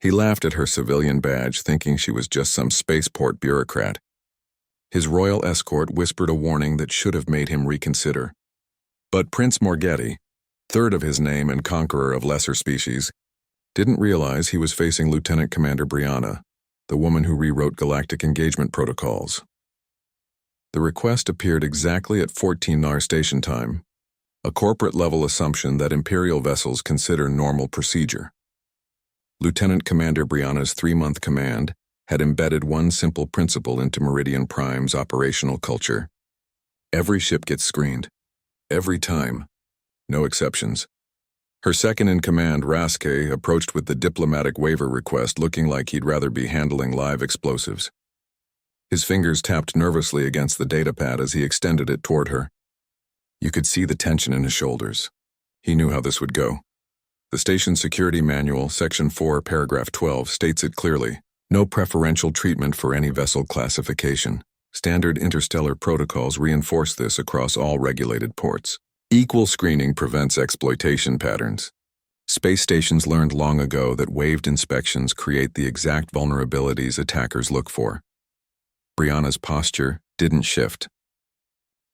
He laughed at her civilian badge, thinking she was just some spaceport bureaucrat. His royal escort whispered a warning that should have made him reconsider. But Prince Morgetti, third of his name and conqueror of lesser species, didn't realize he was facing Lieutenant Commander Brianna, the woman who rewrote galactic engagement protocols. The request appeared exactly at 14 NAR station time, a corporate-level assumption that Imperial vessels consider normal procedure. Lieutenant Commander Brianna's 3-month command had embedded one simple principle into Meridian Prime's operational culture. Every ship gets screened. Every time. No exceptions. Her second-in-command, Raske, approached with the diplomatic waiver request, looking like he'd rather be handling live explosives. His fingers tapped nervously against the datapad as he extended it toward her. You could see the tension in his shoulders. He knew how this would go. The station security manual, Section 4, Paragraph 12, states it clearly. No preferential treatment for any vessel classification. Standard interstellar protocols reinforce this across all regulated ports. Equal screening prevents exploitation patterns. Space stations learned long ago that waived inspections create the exact vulnerabilities attackers look for. Brianna's posture didn't shift.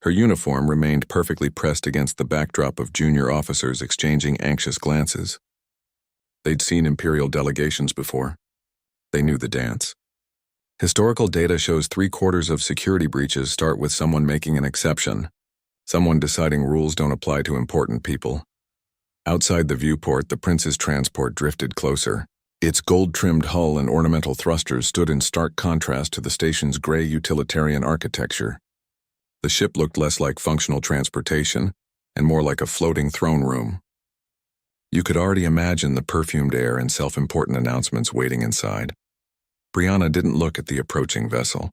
Her uniform remained perfectly pressed against the backdrop of junior officers exchanging anxious glances. They'd seen Imperial delegations before. They knew the dance. Historical data shows 3/4 of security breaches start with someone making an exception, someone deciding rules don't apply to important people. Outside the viewport, the Prince's transport drifted closer. Its gold-trimmed hull and ornamental thrusters stood in stark contrast to the station's gray utilitarian architecture. The ship looked less like functional transportation and more like a floating throne room. You could already imagine the perfumed air and self-important announcements waiting inside. Brianna didn't look at the approaching vessel.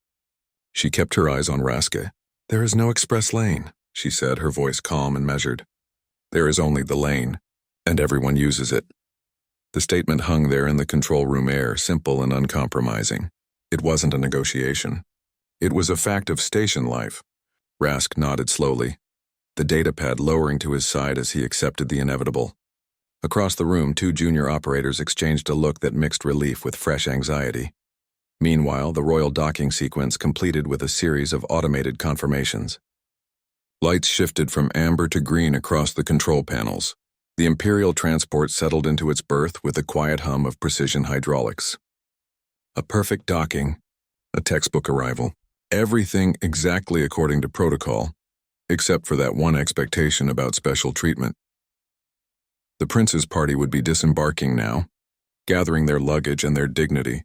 She kept her eyes on Raske. "There is no express lane," she said, her voice calm and measured. "There is only the lane, and everyone uses it." The statement hung there in the control room air, simple and uncompromising. It wasn't a negotiation. It was a fact of station life. Rask nodded slowly, the datapad lowering to his side as he accepted the inevitable. Across the room, 2 junior operators exchanged a look that mixed relief with fresh anxiety. Meanwhile, the royal docking sequence completed with a series of automated confirmations. Lights shifted from amber to green across the control panels. The Imperial transport settled into its berth with a quiet hum of precision hydraulics. A perfect docking, a textbook arrival. Everything exactly according to protocol, except for that one expectation about special treatment. The Prince's party would be disembarking now, gathering their luggage and their dignity,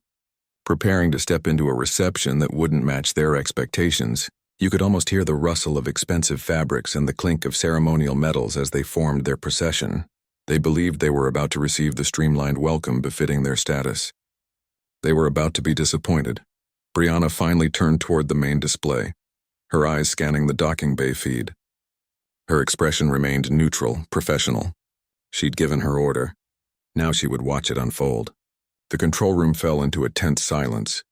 preparing to step into a reception that wouldn't match their expectations. You could almost hear the rustle of expensive fabrics and the clink of ceremonial metals as they formed their procession. They believed they were about to receive the streamlined welcome befitting their status. They were about to be disappointed. Brianna finally turned toward the main display, her eyes scanning the docking bay feed. Her expression remained neutral, professional. She'd given her order. Now she would watch it unfold. The control room fell into a tense silence,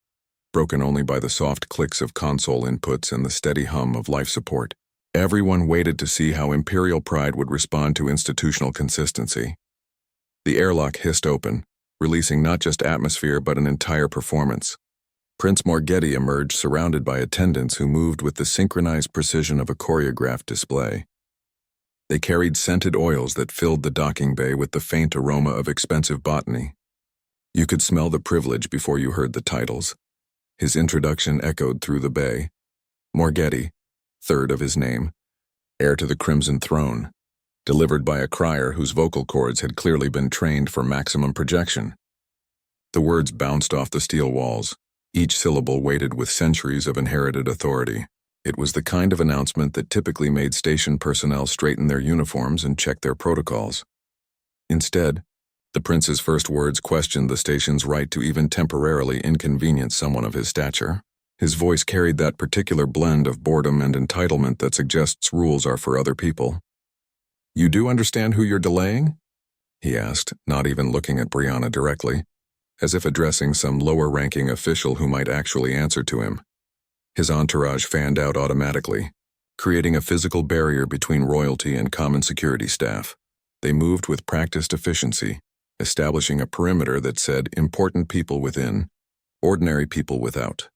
broken only by the soft clicks of console inputs and the steady hum of life support. Everyone waited to see how Imperial pride would respond to institutional consistency. The airlock hissed open, releasing not just atmosphere but an entire performance. Prince Morgetti emerged surrounded by attendants who moved with the synchronized precision of a choreographed display. They carried scented oils that filled the docking bay with the faint aroma of expensive botany. You could smell the privilege before you heard the titles. His introduction echoed through the bay. Morgetti, third of his name, heir to the Crimson Throne, delivered by a crier whose vocal cords had clearly been trained for maximum projection. The words bounced off the steel walls, each syllable weighted with centuries of inherited authority. It was the kind of announcement that typically made station personnel straighten their uniforms and check their protocols. Instead, the Prince's first words questioned the station's right to even temporarily inconvenience someone of his stature. His voice carried that particular blend of boredom and entitlement that suggests rules are for other people. "You do understand who you're delaying?" he asked, not even looking at Brianna directly, as if addressing some lower-ranking official who might actually answer to him. His entourage fanned out automatically, creating a physical barrier between royalty and common security staff. They moved with practiced efficiency, establishing a perimeter that said important people within, ordinary people without.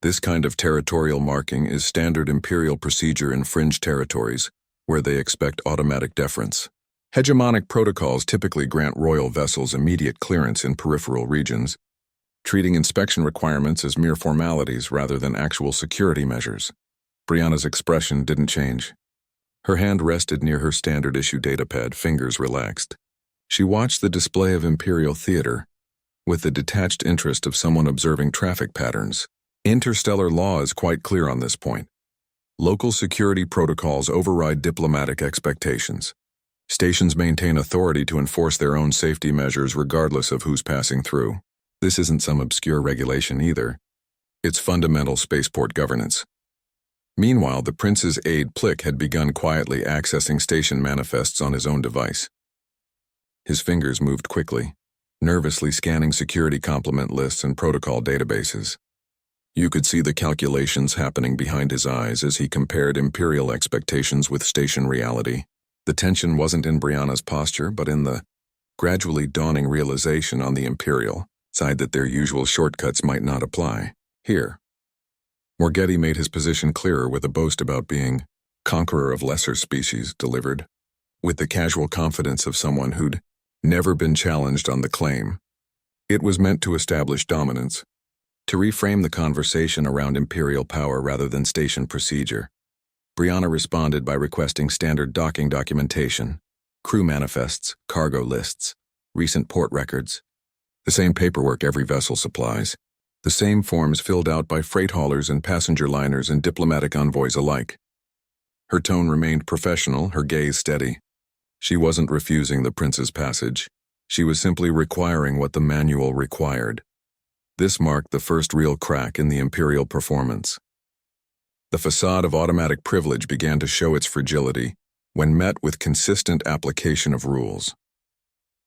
This kind of territorial marking is standard imperial procedure in fringe territories, where they expect automatic deference. Hegemonic protocols typically grant royal vessels immediate clearance in peripheral regions, treating inspection requirements as mere formalities rather than actual security measures. Brianna's expression didn't change. Her hand rested near her standard-issue datapad, fingers relaxed. She watched the display of Imperial theater with the detached interest of someone observing traffic patterns. Interstellar law is quite clear on this point. Local security protocols override diplomatic expectations. Stations maintain authority to enforce their own safety measures regardless of who's passing through. This isn't some obscure regulation either. It's fundamental spaceport governance. Meanwhile, the prince's aide Plick had begun quietly accessing station manifests on his own device. His fingers moved quickly, nervously scanning security complement lists and protocol databases. You could see the calculations happening behind his eyes as he compared Imperial expectations with station reality. The tension wasn't in Brianna's posture, but in the gradually dawning realization on the Imperial side that their usual shortcuts might not apply. Here, Morgetti made his position clearer with a boast about being conqueror of lesser species delivered, with the casual confidence of someone who'd never been challenged on the claim. It was meant to establish dominance, to reframe the conversation around Imperial power rather than station procedure. Brianna responded by requesting standard docking documentation, crew manifests, cargo lists, recent port records, the same paperwork every vessel supplies, the same forms filled out by freight haulers and passenger liners and diplomatic envoys alike. Her tone remained professional, her gaze steady. She wasn't refusing the prince's passage. She was simply requiring what the manual required. This marked the first real crack in the Imperial performance. The facade of automatic privilege began to show its fragility when met with consistent application of rules.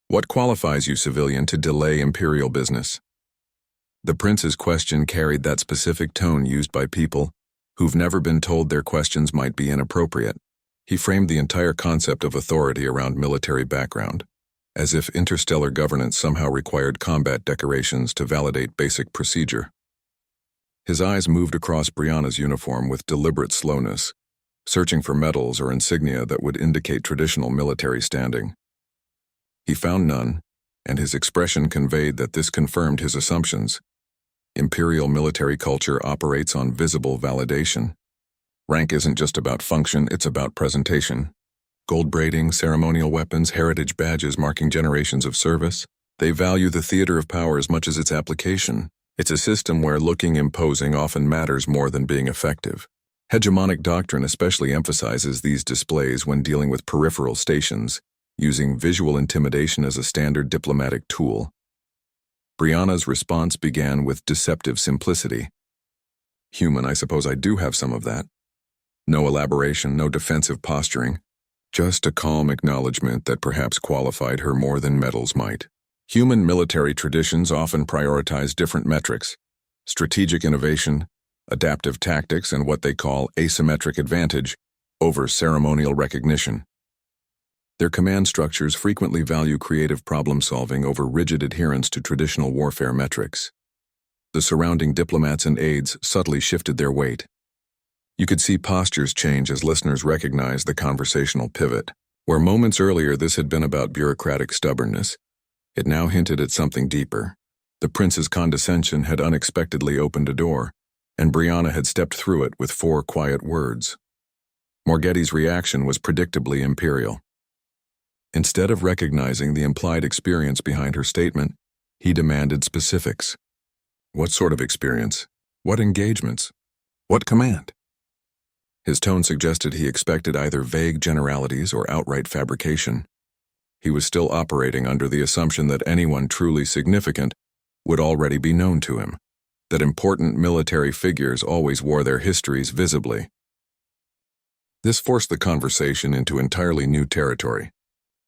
What qualifies you, civilian, to delay Imperial business? The prince's question carried that specific tone used by people who've never been told their questions might be inappropriate. He framed the entire concept of authority around military background, as if interstellar governance somehow required combat decorations to validate basic procedure. His eyes moved across Brianna's uniform with deliberate slowness, searching for medals or insignia that would indicate traditional military standing. He found none, and his expression conveyed that this confirmed his assumptions. Imperial military culture operates on visible validation. Rank isn't just about function, it's about presentation. Gold braiding, ceremonial weapons, heritage badges marking generations of service. They value the theater of power as much as its application. It's a system where looking imposing often matters more than being effective. Hegemonic doctrine especially emphasizes these displays when dealing with peripheral stations, using visual intimidation as a standard diplomatic tool. Brianna's response began with deceptive simplicity. Human, I suppose I do have some of that. No elaboration, no defensive posturing. Just a calm acknowledgement that perhaps qualified her more than medals might. Human military traditions often prioritize different metrics: strategic innovation, adaptive tactics, and what they call asymmetric advantage over ceremonial recognition. Their command structures frequently value creative problem-solving over rigid adherence to traditional warfare metrics. The surrounding diplomats and aides subtly shifted their weight. You could see postures change as listeners recognized the conversational pivot. Where moments earlier this had been about bureaucratic stubbornness, it now hinted at something deeper. The prince's condescension had unexpectedly opened a door, and Brianna had stepped through it with 4 quiet words. Morgetti's reaction was predictably imperial. Instead of recognizing the implied experience behind her statement, he demanded specifics. What sort of experience? What engagements? What command? His tone suggested he expected either vague generalities or outright fabrication. He was still operating under the assumption that anyone truly significant would already be known to him, that important military figures always wore their histories visibly. This forced the conversation into entirely new territory.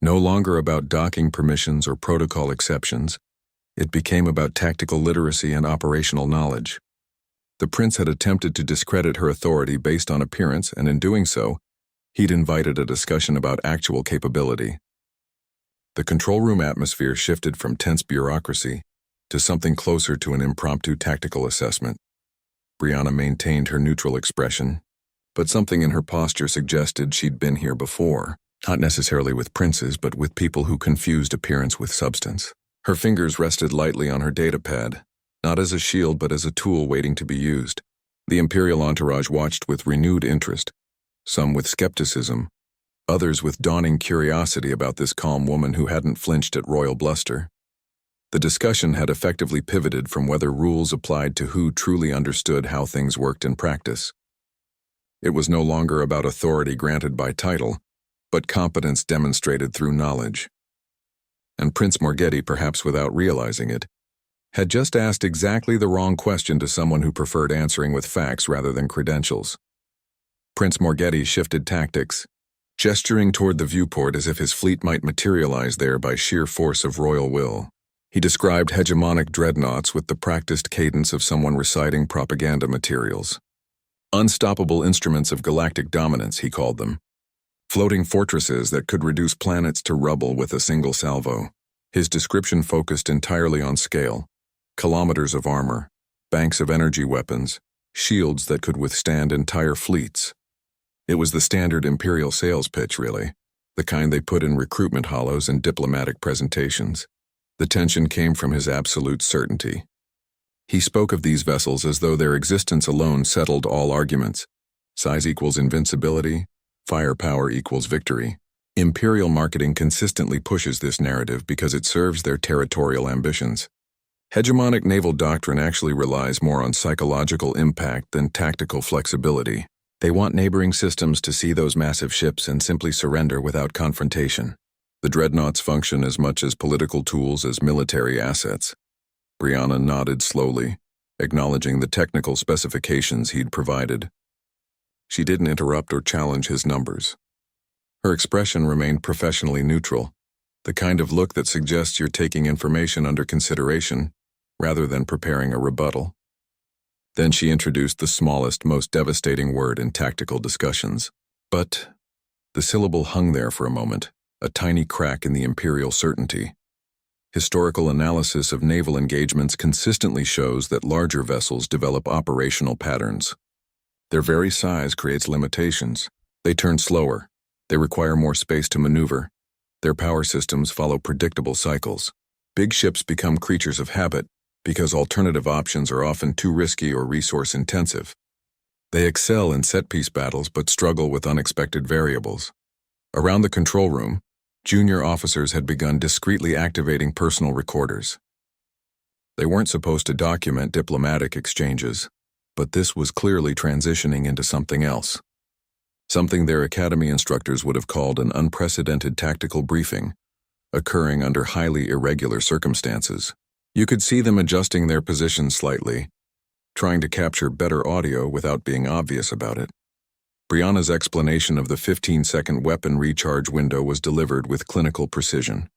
No longer about docking permissions or protocol exceptions, it became about tactical literacy and operational knowledge. The prince had attempted to discredit her authority based on appearance, and in doing so, he'd invited a discussion about actual capability. The control room atmosphere shifted from tense bureaucracy to something closer to an impromptu tactical assessment. Brianna maintained her neutral expression, but something in her posture suggested she'd been here before, not necessarily with princes, but with people who confused appearance with substance. Her fingers rested lightly on her datapad, not as a shield but as a tool waiting to be used. The Imperial entourage watched with renewed interest, some with skepticism, others with dawning curiosity about this calm woman who hadn't flinched at royal bluster. The discussion had effectively pivoted from whether rules applied to who truly understood how things worked in practice. It was no longer about authority granted by title, but competence demonstrated through knowledge. And Prince Morgetti, perhaps without realizing it, had just asked exactly the wrong question to someone who preferred answering with facts rather than credentials. Prince Morgetti shifted tactics, gesturing toward the viewport as if his fleet might materialize there by sheer force of royal will. He described hegemonic dreadnoughts with the practiced cadence of someone reciting propaganda materials. Unstoppable instruments of galactic dominance, he called them. Floating fortresses that could reduce planets to rubble with a single salvo. His description focused entirely on scale. Kilometers of armor, banks of energy weapons, shields that could withstand entire fleets. It was the standard Imperial sales pitch, really, the kind they put in recruitment hollows and diplomatic presentations. The tension came from his absolute certainty. He spoke of these vessels as though their existence alone settled all arguments. Size equals invincibility, firepower equals victory. Imperial marketing consistently pushes this narrative because it serves their territorial ambitions. Hegemonic naval doctrine actually relies more on psychological impact than tactical flexibility. They want neighboring systems to see those massive ships and simply surrender without confrontation. The dreadnoughts function as much as political tools as military assets. Brianna nodded slowly, acknowledging the technical specifications he'd provided. She didn't interrupt or challenge his numbers. Her expression remained professionally neutral, the kind of look that suggests you're taking information under consideration rather than preparing a rebuttal. Then she introduced the smallest, most devastating word in tactical discussions. But the syllable hung there for a moment, a tiny crack in the Imperial certainty. Historical analysis of naval engagements consistently shows that larger vessels develop operational patterns. Their very size creates limitations. They turn slower. They require more space to maneuver. Their power systems follow predictable cycles. Big ships become creatures of habit because alternative options are often too risky or resource-intensive. They excel in set-piece battles but struggle with unexpected variables. Around the control room, junior officers had begun discreetly activating personal recorders. They weren't supposed to document diplomatic exchanges, but this was clearly transitioning into something else. Something their academy instructors would have called an unprecedented tactical briefing, occurring under highly irregular circumstances. You could see them adjusting their positions slightly, trying to capture better audio without being obvious about it. Brianna's explanation of the 15-second weapon recharge window was delivered with clinical precision.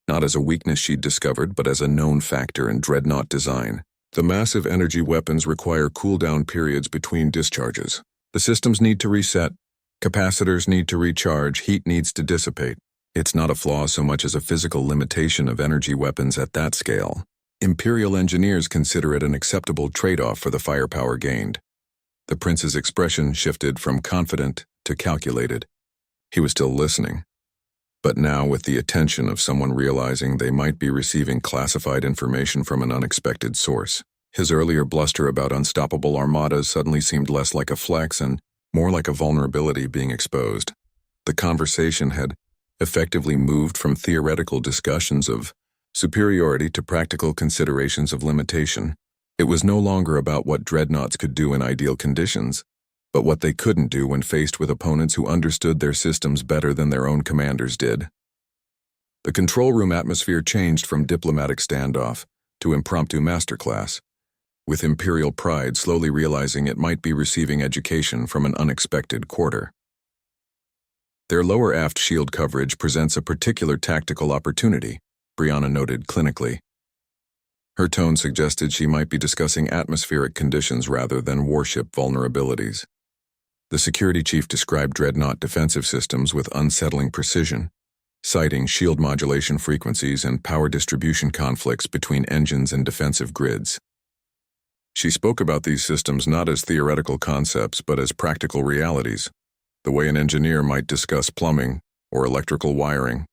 Not as a weakness she'd discovered, but as a known factor in dreadnought design. The massive energy weapons require cooldown periods between discharges. The systems need to reset, capacitors need to recharge, heat needs to dissipate. It's not a flaw so much as a physical limitation of energy weapons at that scale. Imperial engineers consider it an acceptable trade-off for the firepower gained. The prince's expression shifted from confident to calculated. He was still listening, but now with the attention of someone realizing they might be receiving classified information from an unexpected source. His earlier bluster about unstoppable armadas suddenly seemed less like a flex and more like a vulnerability being exposed. The conversation had effectively moved from theoretical discussions of superiority to practical considerations of limitation. It was no longer about what dreadnoughts could do in ideal conditions, but what they couldn't do when faced with opponents who understood their systems better than their own commanders did. The control room atmosphere changed from diplomatic standoff to impromptu masterclass, with Imperial pride slowly realizing it might be receiving education from an unexpected quarter. Their lower aft shield coverage presents a particular tactical opportunity, Brianna noted clinically. Her tone suggested she might be discussing atmospheric conditions rather than warship vulnerabilities. The security chief described dreadnought defensive systems with unsettling precision. citing shield modulation frequencies and power distribution conflicts between engines and defensive grids. She spoke about these systems not as theoretical concepts but as practical realities, the way an engineer might discuss plumbing or electrical wiring.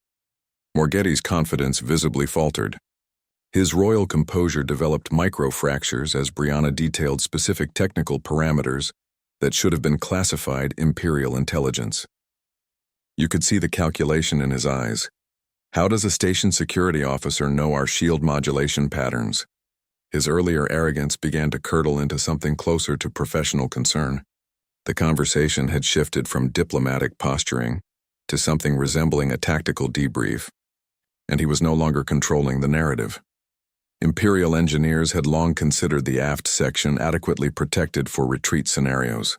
Morgetti's confidence visibly faltered. His royal composure developed micro-fractures as Brianna detailed specific technical parameters that should have been classified Imperial intelligence. You could see the calculation in his eyes. How does a station security officer know our shield modulation patterns? His earlier arrogance began to curdle into something closer to professional concern. The conversation had shifted from diplomatic posturing to something resembling a tactical debrief, and he was no longer controlling the narrative. Imperial engineers had long considered the aft section adequately protected for retreat scenarios.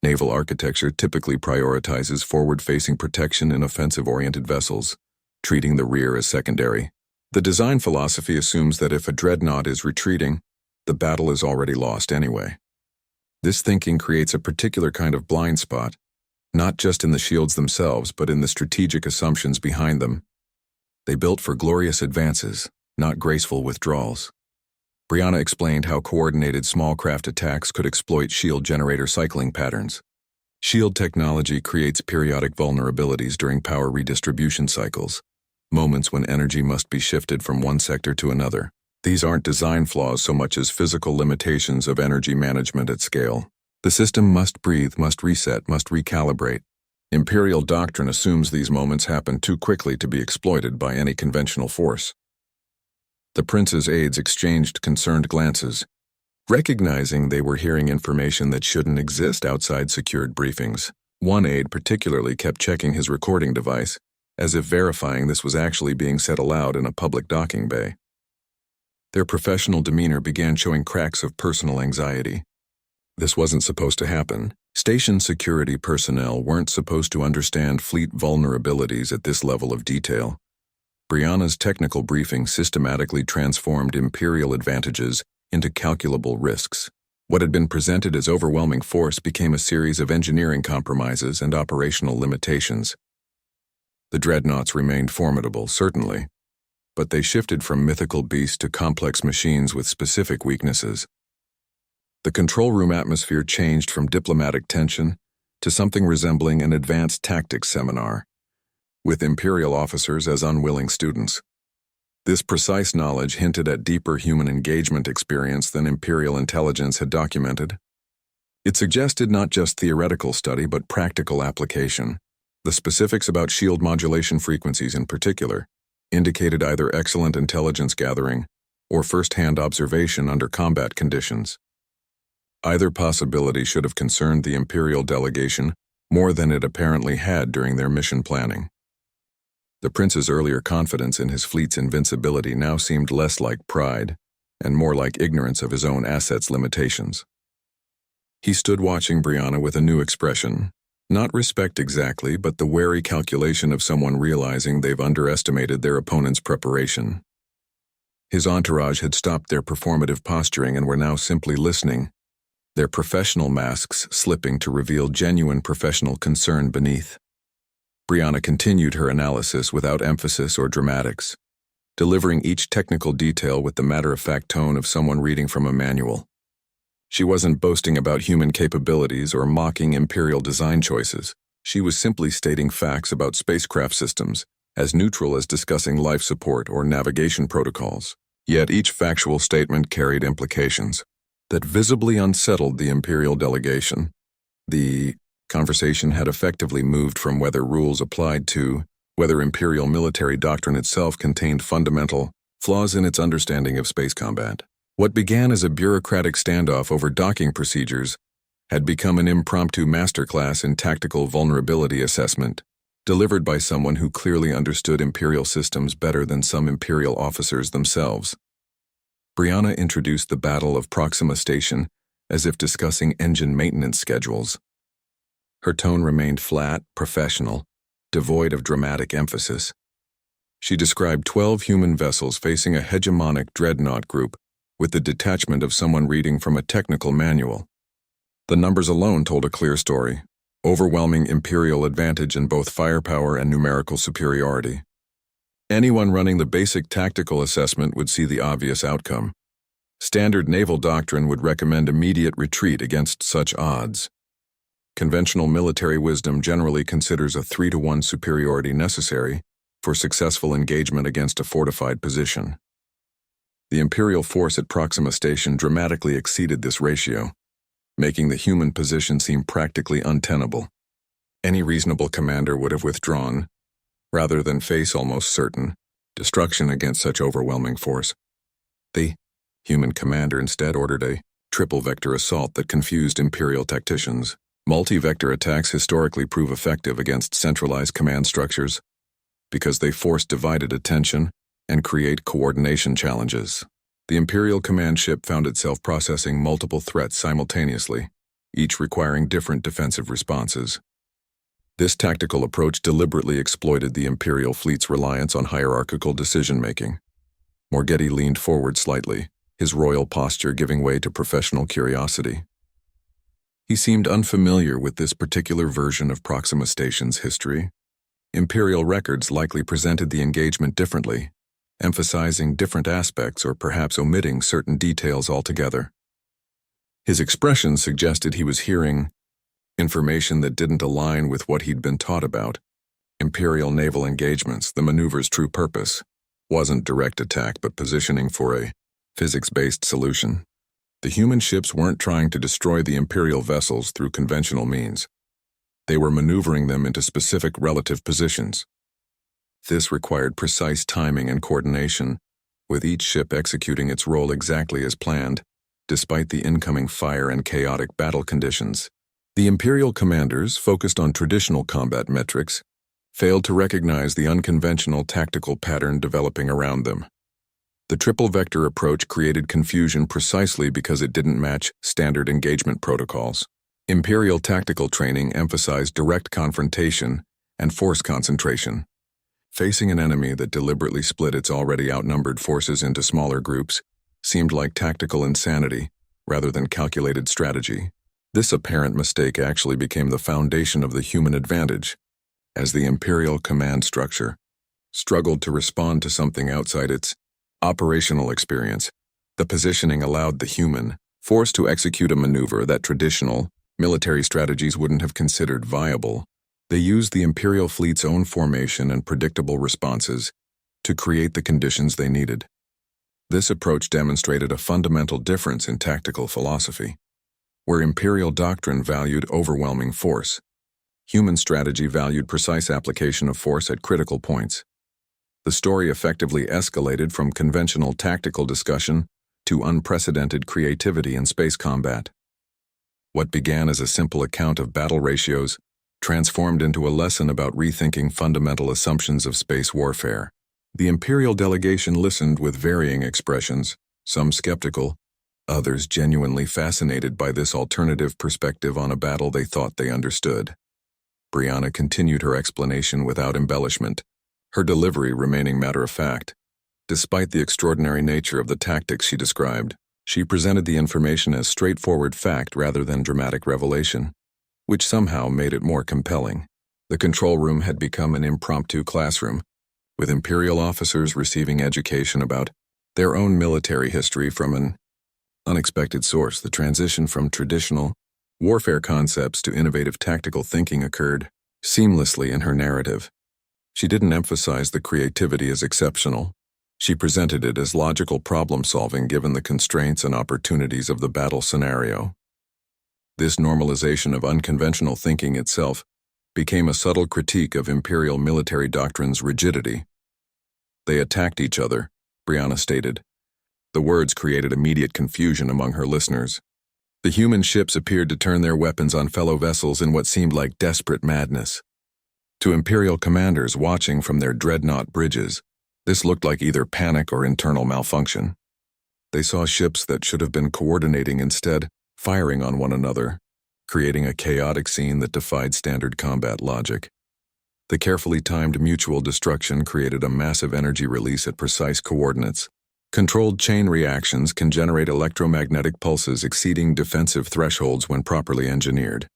Naval architecture typically prioritizes forward-facing protection in offensive-oriented vessels, treating the rear as secondary. The design philosophy assumes that if a dreadnought is retreating, the battle is already lost anyway. This thinking creates a particular kind of blind spot, not just in the shields themselves, but in the strategic assumptions behind them. They built for glorious advances, not graceful withdrawals. Brianna explained how coordinated small craft attacks could exploit shield generator cycling patterns. Shield technology creates periodic vulnerabilities during power redistribution cycles, moments when energy must be shifted from one sector to another. These aren't design flaws so much as physical limitations of energy management at scale. The system must breathe, must reset, must recalibrate. Imperial doctrine assumes these moments happen too quickly to be exploited by any conventional force. The prince's aides exchanged concerned glances, recognizing they were hearing information that shouldn't exist outside secured briefings. One aide particularly kept checking his recording device, as if verifying this was actually being said aloud in a public docking bay. Their professional demeanor began showing cracks of personal anxiety. This wasn't supposed to happen. Station security personnel weren't supposed to understand fleet vulnerabilities at this level of detail. Brianna's technical briefing systematically transformed Imperial advantages into calculable risks. What had been presented as overwhelming force became a series of engineering compromises and operational limitations. The dreadnoughts remained formidable, certainly, but they shifted from mythical beasts to complex machines with specific weaknesses. The control room atmosphere changed from diplomatic tension to something resembling an advanced tactics seminar, with Imperial officers as unwilling students. This precise knowledge hinted at deeper human engagement experience than Imperial intelligence had documented. It suggested not just theoretical study but practical application. The specifics about shield modulation frequencies in particular indicated either excellent intelligence gathering or first-hand observation under combat conditions. Either possibility should have concerned the Imperial delegation more than it apparently had during their mission planning. The prince's earlier confidence in his fleet's invincibility now seemed less like pride and more like ignorance of his own assets' limitations. He stood watching Brianna with a new expression, not respect exactly, but the wary calculation of someone realizing they've underestimated their opponent's preparation. His entourage had stopped their performative posturing and were now simply listening, their professional masks slipping to reveal genuine professional concern beneath. Brianna continued her analysis without emphasis or dramatics, delivering each technical detail with the matter-of-fact tone of someone reading from a manual. She wasn't boasting about human capabilities or mocking Imperial design choices. She was simply stating facts about spacecraft systems, as neutral as discussing life support or navigation protocols. Yet each factual statement carried implications that visibly unsettled the Imperial delegation. The conversation had effectively moved from whether rules applied to whether Imperial military doctrine itself contained fundamental flaws in its understanding of space combat. What began as a bureaucratic standoff over docking procedures had become an impromptu masterclass in tactical vulnerability assessment, delivered by someone who clearly understood Imperial systems better than some Imperial officers themselves. Brianna introduced the Battle of Proxima Station as if discussing engine maintenance schedules. Her tone remained flat, professional, devoid of dramatic emphasis. She described 12 human vessels facing a hegemonic dreadnought group with the detachment of someone reading from a technical manual. The numbers alone told a clear story. overwhelming Imperial advantage in both firepower and numerical superiority. Anyone running the basic tactical assessment would see the obvious outcome. Standard naval doctrine would recommend immediate retreat against such odds. Conventional military wisdom generally considers a 3-to-1 superiority necessary for successful engagement against a fortified position. The Imperial force at Proxima Station dramatically exceeded this ratio, making the human position seem practically untenable. Any reasonable commander would have withdrawn, rather than face almost certain destruction against such overwhelming force. The human commander instead ordered a triple-vector assault that confused Imperial tacticians. Multi-vector attacks historically prove effective against centralized command structures because they force divided attention and create coordination challenges. The Imperial command ship found itself processing multiple threats simultaneously, each requiring different defensive responses. This tactical approach deliberately exploited the Imperial fleet's reliance on hierarchical decision-making. Morgetti leaned forward slightly, his royal posture giving way to professional curiosity. He seemed unfamiliar with this particular version of Proxima Station's history. Imperial records likely presented the engagement differently, emphasizing different aspects or perhaps omitting certain details altogether. His expression suggested he was hearing information that didn't align with what he'd been taught about. Imperial naval engagements, the maneuver's true purpose, wasn't direct attack but positioning for a physics-based solution. The human ships weren't trying to destroy the Imperial vessels through conventional means. They were maneuvering them into specific relative positions. This required precise timing and coordination, with each ship executing its role exactly as planned, despite the incoming fire and chaotic battle conditions. The Imperial commanders, focused on traditional combat metrics, failed to recognize the unconventional tactical pattern developing around them. The triple-vector approach created confusion precisely because it didn't match standard engagement protocols. Imperial tactical training emphasized direct confrontation and force concentration. Facing an enemy that deliberately split its already outnumbered forces into smaller groups seemed like tactical insanity rather than calculated strategy. This apparent mistake actually became the foundation of the human advantage, as the Imperial command structure struggled to respond to something outside its operational experience. The positioning allowed the human force to execute a maneuver that traditional military strategies wouldn't have considered viable. They used the Imperial fleet's own formation and predictable responses to create the conditions they needed. This approach demonstrated a fundamental difference in tactical philosophy. Where Imperial doctrine valued overwhelming force, human strategy valued precise application of force at critical points. The story effectively escalated from conventional tactical discussion to unprecedented creativity in space combat. What began as a simple account of battle ratios transformed into a lesson about rethinking fundamental assumptions of space warfare. The Imperial delegation listened with varying expressions, some skeptical, others genuinely fascinated by this alternative perspective on a battle they thought they understood. Brianna continued her explanation without embellishment, her delivery remaining matter-of-fact. Despite the extraordinary nature of the tactics she described, she presented the information as straightforward fact rather than dramatic revelation, which somehow made it more compelling. The control room had become an impromptu classroom, with Imperial officers receiving education about their own military history from an unexpected source. The transition from traditional warfare concepts to innovative tactical thinking occurred seamlessly in her narrative. She didn't emphasize the creativity as exceptional. She presented it as logical problem-solving given the constraints and opportunities of the battle scenario. This normalization of unconventional thinking itself became a subtle critique of Imperial military doctrine's rigidity. They attacked each other, Brianna stated. The words created immediate confusion among her listeners. The human ships appeared to turn their weapons on fellow vessels in what seemed like desperate madness. To Imperial commanders watching from their dreadnought bridges, this looked like either panic or internal malfunction. They saw ships that should have been coordinating instead firing on one another, creating a chaotic scene that defied standard combat logic. The carefully timed mutual destruction created a massive energy release at precise coordinates. Controlled chain reactions can generate electromagnetic pulses exceeding defensive thresholds when properly engineered.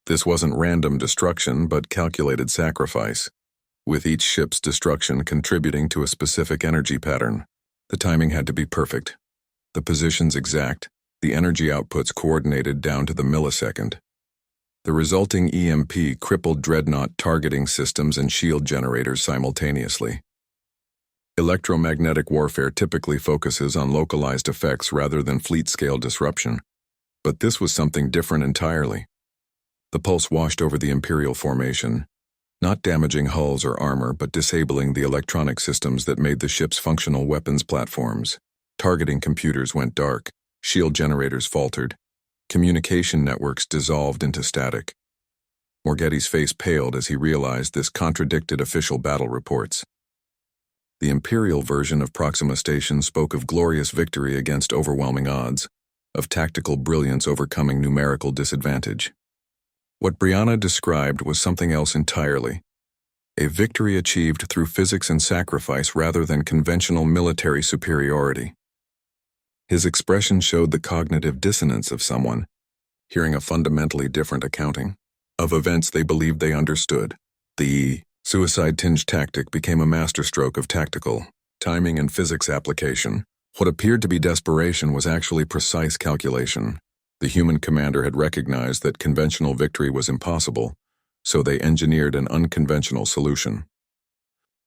This wasn't random destruction, but calculated sacrifice, with each ship's destruction contributing to a specific energy pattern. The timing had to be perfect, the positions exact, the energy outputs coordinated down to the millisecond. The resulting EMP crippled dreadnought targeting systems and shield generators simultaneously. Electromagnetic warfare typically focuses on localized effects rather than fleet-scale disruption, but this was something different entirely. The pulse washed over the Imperial formation, not damaging hulls or armor, but disabling the electronic systems that made the ship's functional weapons platforms. Targeting computers went dark, shield generators faltered, communication networks dissolved into static. Morgetti's face paled as he realized this contradicted official battle reports. The Imperial version of Proxima Station spoke of glorious victory against overwhelming odds, of tactical brilliance overcoming numerical disadvantage. What Brianna described was something else entirely. A victory achieved through physics and sacrifice rather than conventional military superiority. His expression showed the cognitive dissonance of someone, hearing a fundamentally different accounting of events they believed they understood. The suicide-tinged tactic became a masterstroke of tactical, timing and physics application. What appeared to be desperation was actually precise calculation. The human commander had recognized that conventional victory was impossible, so they engineered an unconventional solution.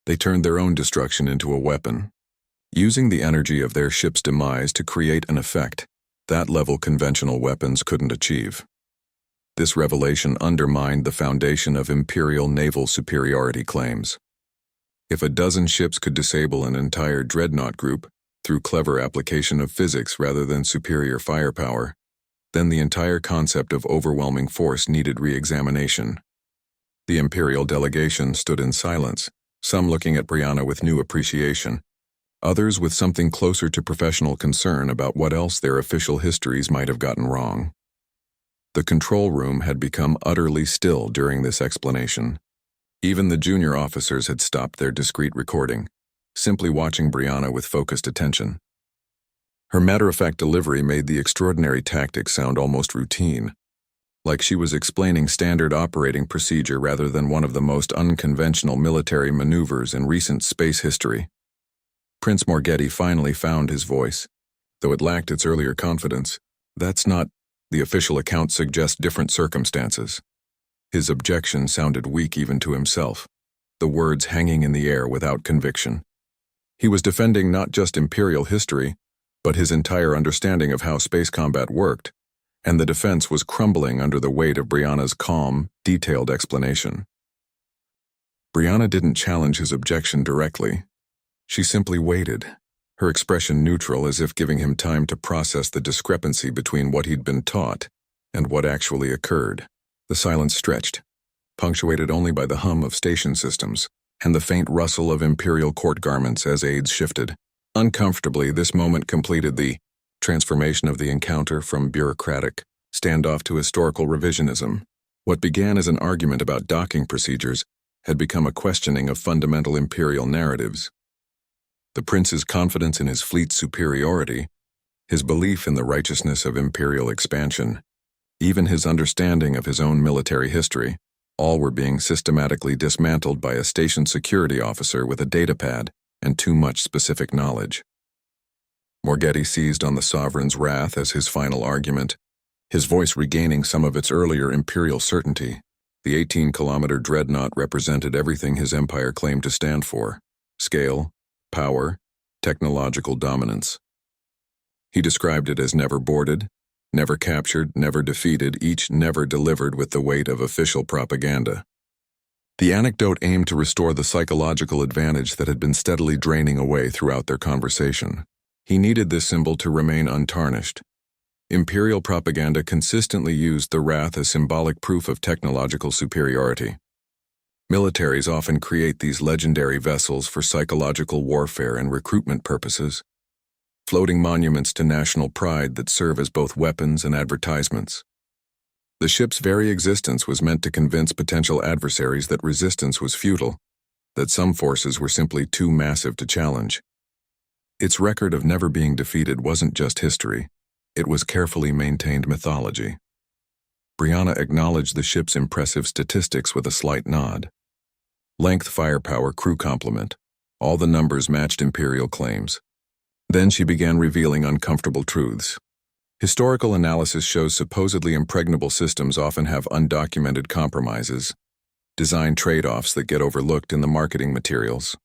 They turned their own destruction into a weapon, using the energy of their ship's demise to create an effect that level conventional weapons couldn't achieve. This revelation undermined the foundation of Imperial naval superiority claims. If a dozen ships could disable an entire dreadnought group through clever application of physics rather than superior firepower, then the entire concept of overwhelming force needed re-examination. The Imperial delegation stood in silence, some looking at Brianna with new appreciation, others with something closer to professional concern about what else their official histories might have gotten wrong. The control room had become utterly still during this explanation. Even the junior officers had stopped their discreet recording, simply watching Brianna with focused attention. Her matter-of-fact delivery made the extraordinary tactic sound almost routine, like she was explaining standard operating procedure rather than one of the most unconventional military maneuvers in recent space history. Prince Morgetti finally found his voice, though it lacked its earlier confidence. That's not, the official account suggests different circumstances. His objection sounded weak even to himself, the words hanging in the air without conviction. He was defending not just Imperial history, but his entire understanding of how space combat worked, and the defense was crumbling under the weight of Brianna's calm, detailed explanation. Brianna didn't challenge his objection directly. She simply waited, her expression neutral as if giving him time to process the discrepancy between what he'd been taught and what actually occurred. The silence stretched, punctuated only by the hum of station systems and the faint rustle of Imperial court garments as aides shifted. Uncomfortably, this moment completed the transformation of the encounter from bureaucratic standoff to historical revisionism. What began as an argument about docking procedures had become a questioning of fundamental Imperial narratives. The prince's confidence in his fleet's superiority, his belief in the righteousness of Imperial expansion, even his understanding of his own military history, all were being systematically dismantled by a station security officer with a datapad and too much specific knowledge. Morgetti seized on the sovereign's wrath as his final argument, his voice regaining some of its earlier Imperial certainty. The 18-kilometer dreadnought represented everything his empire claimed to stand for: scale, power, technological dominance. He described it as never boarded, never captured, never defeated, each never delivered with the weight of official propaganda. The anecdote aimed to restore the psychological advantage that had been steadily draining away throughout their conversation. He needed this symbol to remain untarnished. Imperial propaganda consistently used the wrath as symbolic proof of technological superiority. Militaries often create these legendary vessels for psychological warfare and recruitment purposes, floating monuments to national pride that serve as both weapons and advertisements. The ship's very existence was meant to convince potential adversaries that resistance was futile, that some forces were simply too massive to challenge. Its record of never being defeated wasn't just history, it was carefully maintained mythology. Brianna acknowledged the ship's impressive statistics with a slight nod. Length, firepower, crew complement. All the numbers matched Imperial claims. Then she began revealing uncomfortable truths. Historical analysis shows supposedly impregnable systems often have undocumented compromises, design trade-offs that get overlooked in the marketing materials.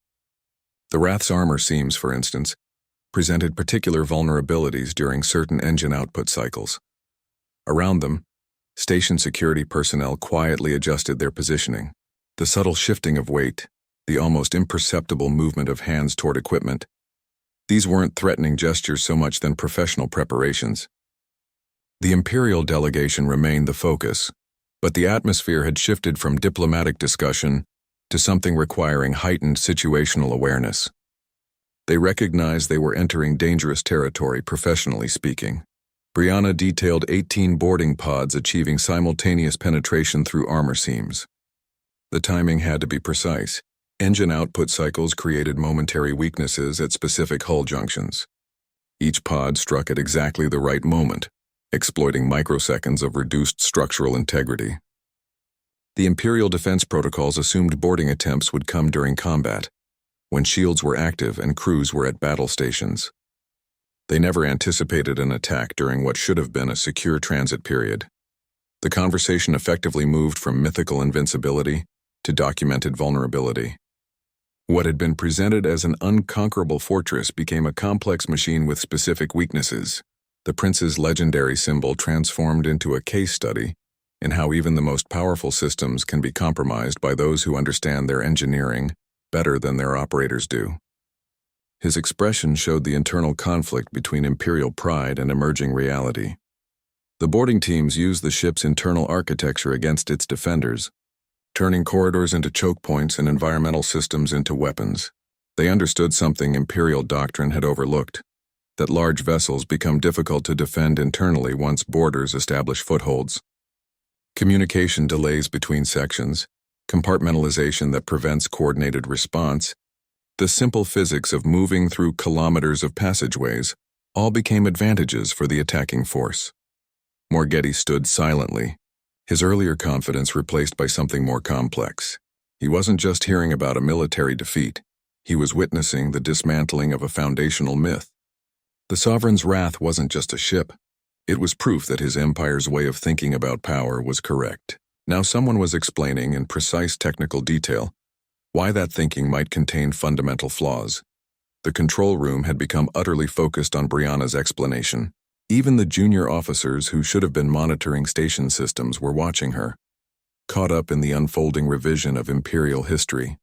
The Wrath's armor seams, for instance, presented particular vulnerabilities during certain engine output cycles. Around them, station security personnel quietly adjusted their positioning. The subtle shifting of weight, the almost imperceptible movement of hands toward equipment, these weren't threatening gestures so much than professional preparations. The Imperial delegation remained the focus, but the atmosphere had shifted from diplomatic discussion to something requiring heightened situational awareness. They recognized they were entering dangerous territory, professionally speaking. Brianna detailed 18 boarding pods achieving simultaneous penetration through armor seams. The timing had to be precise. Engine output cycles created momentary weaknesses at specific hull junctions. Each pod struck at exactly the right moment, exploiting microseconds of reduced structural integrity. The Imperial defense protocols assumed boarding attempts would come during combat, when shields were active and crews were at battle stations. They never anticipated an attack during what should have been a secure transit period. The conversation effectively moved from mythical invincibility to documented vulnerability. What had been presented as an unconquerable fortress became a complex machine with specific weaknesses. The prince's legendary symbol transformed into a case study in how even the most powerful systems can be compromised by those who understand their engineering better than their operators do. His expression showed the internal conflict between Imperial pride and emerging reality. The boarding teams used the ship's internal architecture against its defenders, turning corridors into choke points and environmental systems into weapons. They understood something Imperial doctrine had overlooked, that large vessels become difficult to defend internally once boarders establish footholds. Communication delays between sections, compartmentalization that prevents coordinated response, the simple physics of moving through kilometers of passageways all became advantages for the attacking force. Morgetti stood silently, his earlier confidence replaced by something more complex. He wasn't just hearing about a military defeat, he was witnessing the dismantling of a foundational myth. The Sovereign's wrath wasn't just a ship. It was proof that his empire's way of thinking about power was correct. Now someone was explaining in precise technical detail why that thinking might contain fundamental flaws. The control room had become utterly focused on Brianna's explanation. Even the junior officers who should have been monitoring station systems were watching her, caught up in the unfolding revision of Imperial history.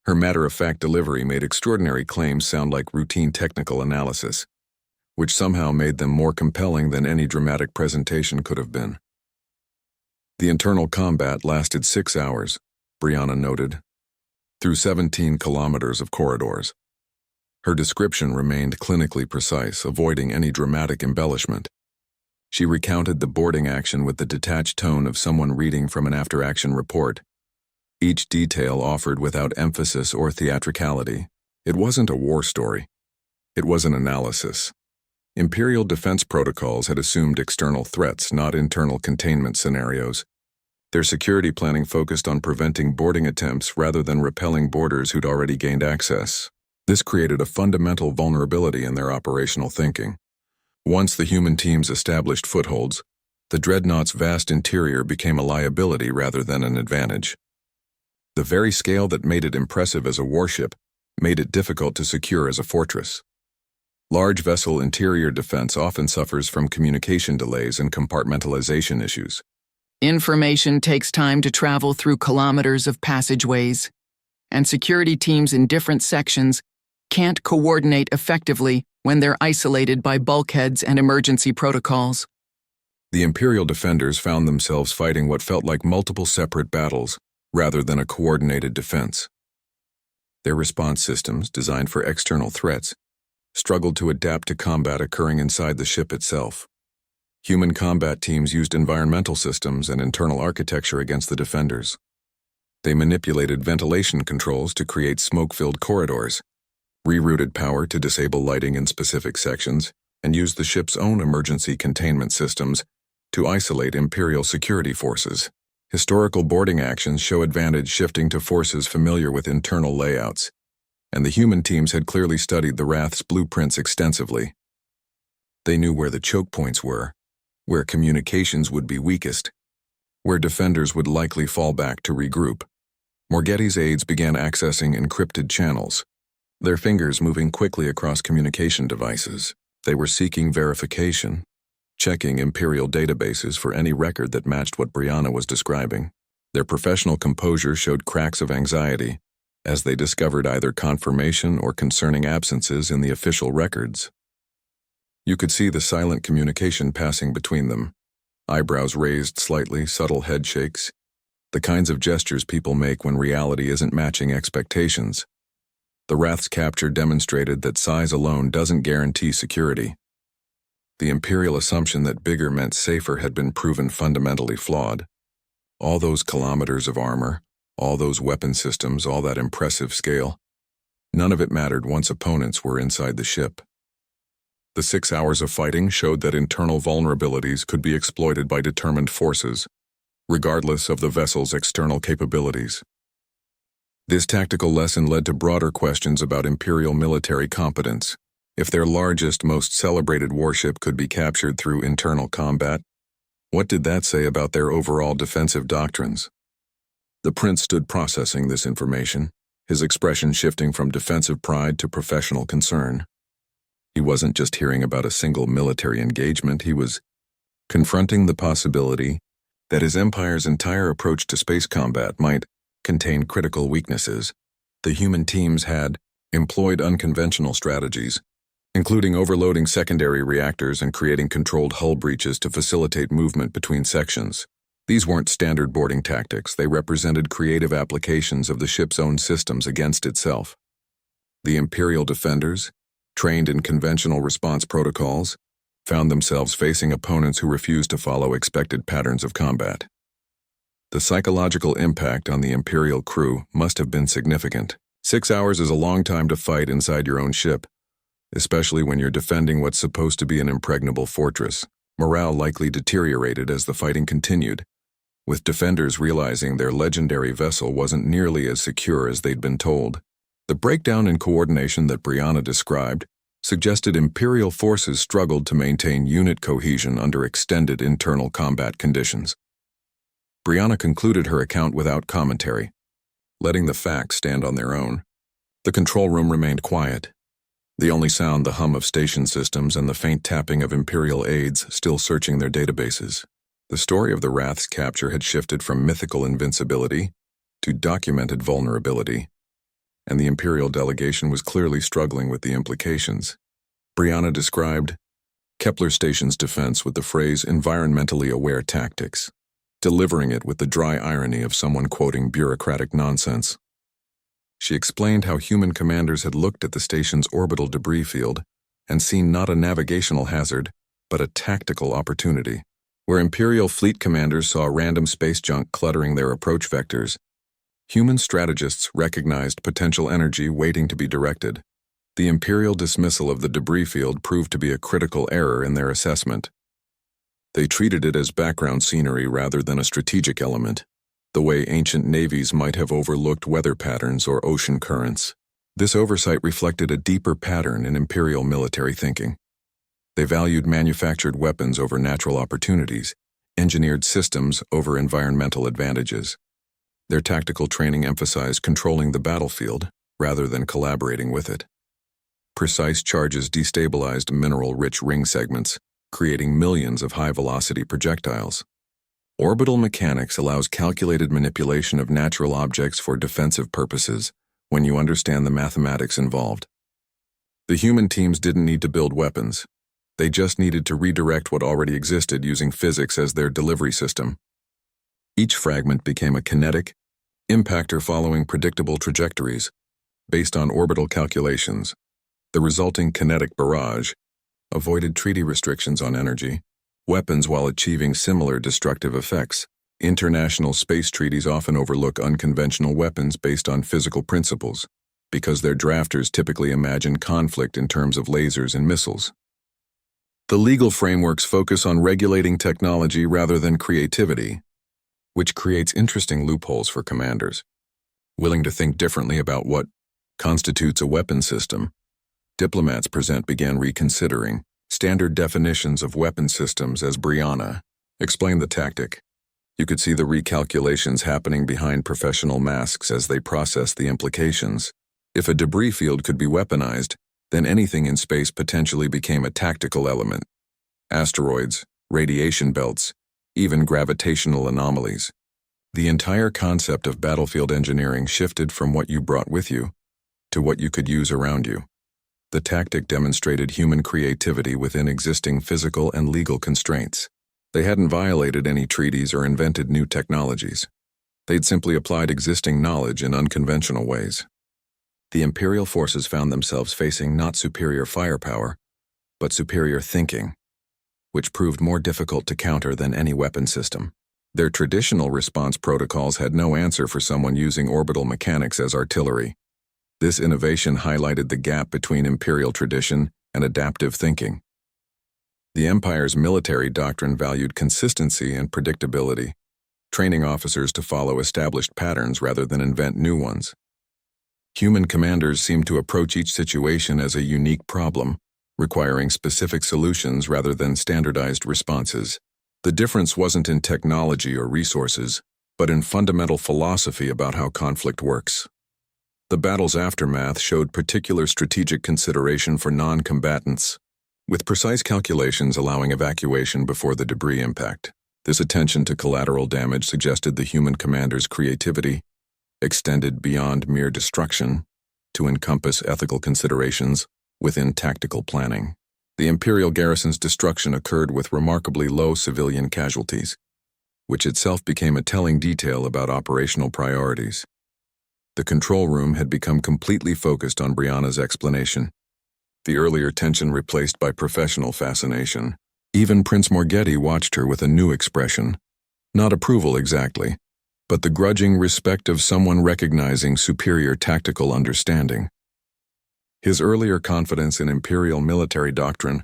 Her matter-of-fact delivery made extraordinary claims sound like routine technical analysis, which somehow made them more compelling than any dramatic presentation could have been. The internal combat lasted 6 hours, Brianna noted, through 17 kilometers of corridors. Her description remained clinically precise, avoiding any dramatic embellishment. She recounted the boarding action with the detached tone of someone reading from an after-action report, each detail offered without emphasis or theatricality. It wasn't a war story. It was an analysis. Imperial defense protocols had assumed external threats, not internal containment scenarios. Their security planning focused on preventing boarding attempts rather than repelling boarders who'd already gained access. This created a fundamental vulnerability in their operational thinking. Once the human teams established footholds, the dreadnought's vast interior became a liability rather than an advantage. The very scale that made it impressive as a warship made it difficult to secure as a fortress. Large vessel interior defense often suffers from communication delays and compartmentalization issues. Information takes time to travel through kilometers of passageways, and security teams in different sections can't coordinate effectively when they're isolated by bulkheads and emergency protocols. The Imperial defenders found themselves fighting what felt like multiple separate battles, rather than a coordinated defense. Their response systems, designed for external threats, struggled to adapt to combat occurring inside the ship itself. Human combat teams used environmental systems and internal architecture against the defenders. They manipulated ventilation controls to create smoke-filled corridors, rerouted power to disable lighting in specific sections, and used the ship's own emergency containment systems to isolate Imperial security forces. Historical boarding actions show advantage shifting to forces familiar with internal layouts, and the human teams had clearly studied the Wrath's blueprints extensively. They knew where the choke points were, where communications would be weakest, where defenders would likely fall back to regroup. Morgetti's aides began accessing encrypted channels, their fingers moving quickly across communication devices. They were seeking verification, checking Imperial databases for any record that matched what Brianna was describing. Their professional composure showed cracks of anxiety as they discovered either confirmation or concerning absences in the official records. You could see the silent communication passing between them, eyebrows raised slightly, subtle head shakes, the kinds of gestures people make when reality isn't matching expectations. The Wrath's capture demonstrated that size alone doesn't guarantee security. The Imperial assumption that bigger meant safer had been proven fundamentally flawed. All those kilometers of armor, all those weapon systems, all that impressive scale, none of it mattered once opponents were inside the ship. The 6 hours of fighting showed that internal vulnerabilities could be exploited by determined forces, regardless of the vessel's external capabilities. This tactical lesson led to broader questions about Imperial military competence. If their largest, most celebrated warship could be captured through internal combat, what did that say about their overall defensive doctrines? The Prince stood processing this information, his expression shifting from defensive pride to professional concern. He wasn't just hearing about a single military engagement, he was confronting the possibility that his empire's entire approach to space combat might contain critical weaknesses. The human teams had employed unconventional strategies, including overloading secondary reactors and creating controlled hull breaches to facilitate movement between sections. These weren't standard boarding tactics, they represented creative applications of the ship's own systems against itself. The Imperial defenders, trained in conventional response protocols, found themselves facing opponents who refused to follow expected patterns of combat. The psychological impact on the Imperial crew must have been significant. 6 hours is a long time to fight inside your own ship, especially when you're defending what's supposed to be an impregnable fortress. Morale likely deteriorated as the fighting continued, with defenders realizing their legendary vessel wasn't nearly as secure as they'd been told. The breakdown in coordination that Brianna described suggested Imperial forces struggled to maintain unit cohesion under extended internal combat conditions. Brianna concluded her account without commentary, letting the facts stand on their own. The control room remained quiet, the only sound the hum of station systems and the faint tapping of Imperial aides still searching their databases. The story of the Wrath's capture had shifted from mythical invincibility to documented vulnerability, and the Imperial delegation was clearly struggling with the implications. Brianna described Kepler Station's defense with the phrase environmentally aware tactics, delivering it with the dry irony of someone quoting bureaucratic nonsense. She explained how human commanders had looked at the station's orbital debris field and seen not a navigational hazard, but a tactical opportunity. Where Imperial fleet commanders saw random space junk cluttering their approach vectors, human strategists recognized potential energy waiting to be directed. The Imperial dismissal of the debris field proved to be a critical error in their assessment. They treated it as background scenery rather than a strategic element, the way ancient navies might have overlooked weather patterns or ocean currents. This oversight reflected a deeper pattern in Imperial military thinking. They valued manufactured weapons over natural opportunities, engineered systems over environmental advantages. Their tactical training emphasized controlling the battlefield rather than collaborating with it. Precise charges destabilized mineral-rich ring segments, creating millions of high-velocity projectiles. Orbital mechanics allows calculated manipulation of natural objects for defensive purposes when you understand the mathematics involved. The human teams didn't need to build weapons. They just needed to redirect what already existed using physics as their delivery system. Each fragment became a kinetic impactor following predictable trajectories based on orbital calculations. The resulting kinetic barrage avoided treaty restrictions on energy, weapons while achieving similar destructive effects. International space treaties often overlook unconventional weapons based on physical principles, because their drafters typically imagine conflict in terms of lasers and missiles. The legal frameworks focus on regulating technology rather than creativity, which creates interesting loopholes for commanders. Willing to think differently about what constitutes a weapon system, diplomats began reconsidering standard definitions of weapon systems as Brianna explained the tactic. You could see the recalculations happening behind professional masks as they processed the implications. If a debris field could be weaponized, then anything in space potentially became a tactical element. Asteroids, radiation belts, even gravitational anomalies. The entire concept of battlefield engineering shifted from what you brought with you to what you could use around you. The tactic demonstrated human creativity within existing physical and legal constraints. They hadn't violated any treaties or invented new technologies. They'd simply applied existing knowledge in unconventional ways. The Imperial forces found themselves facing not superior firepower, but superior thinking, which proved more difficult to counter than any weapon system. Their traditional response protocols had no answer for someone using orbital mechanics as artillery. This innovation highlighted the gap between Imperial tradition and adaptive thinking. The Empire's military doctrine valued consistency and predictability, training officers to follow established patterns rather than invent new ones. Human commanders seemed to approach each situation as a unique problem, requiring specific solutions rather than standardized responses. The difference wasn't in technology or resources, but in fundamental philosophy about how conflict works. The battle's aftermath showed particular strategic consideration for non-combatants, with precise calculations allowing evacuation before the debris impact. This attention to collateral damage suggested the human commander's creativity extended beyond mere destruction to encompass ethical considerations within tactical planning. The Imperial garrison's destruction occurred with remarkably low civilian casualties, which itself became a telling detail about operational priorities. The control room had become completely focused on Brianna's explanation, the earlier tension replaced by professional fascination. Even Prince Morgetti watched her with a new expression. Not approval exactly, but the grudging respect of someone recognizing superior tactical understanding. His earlier confidence in Imperial military doctrine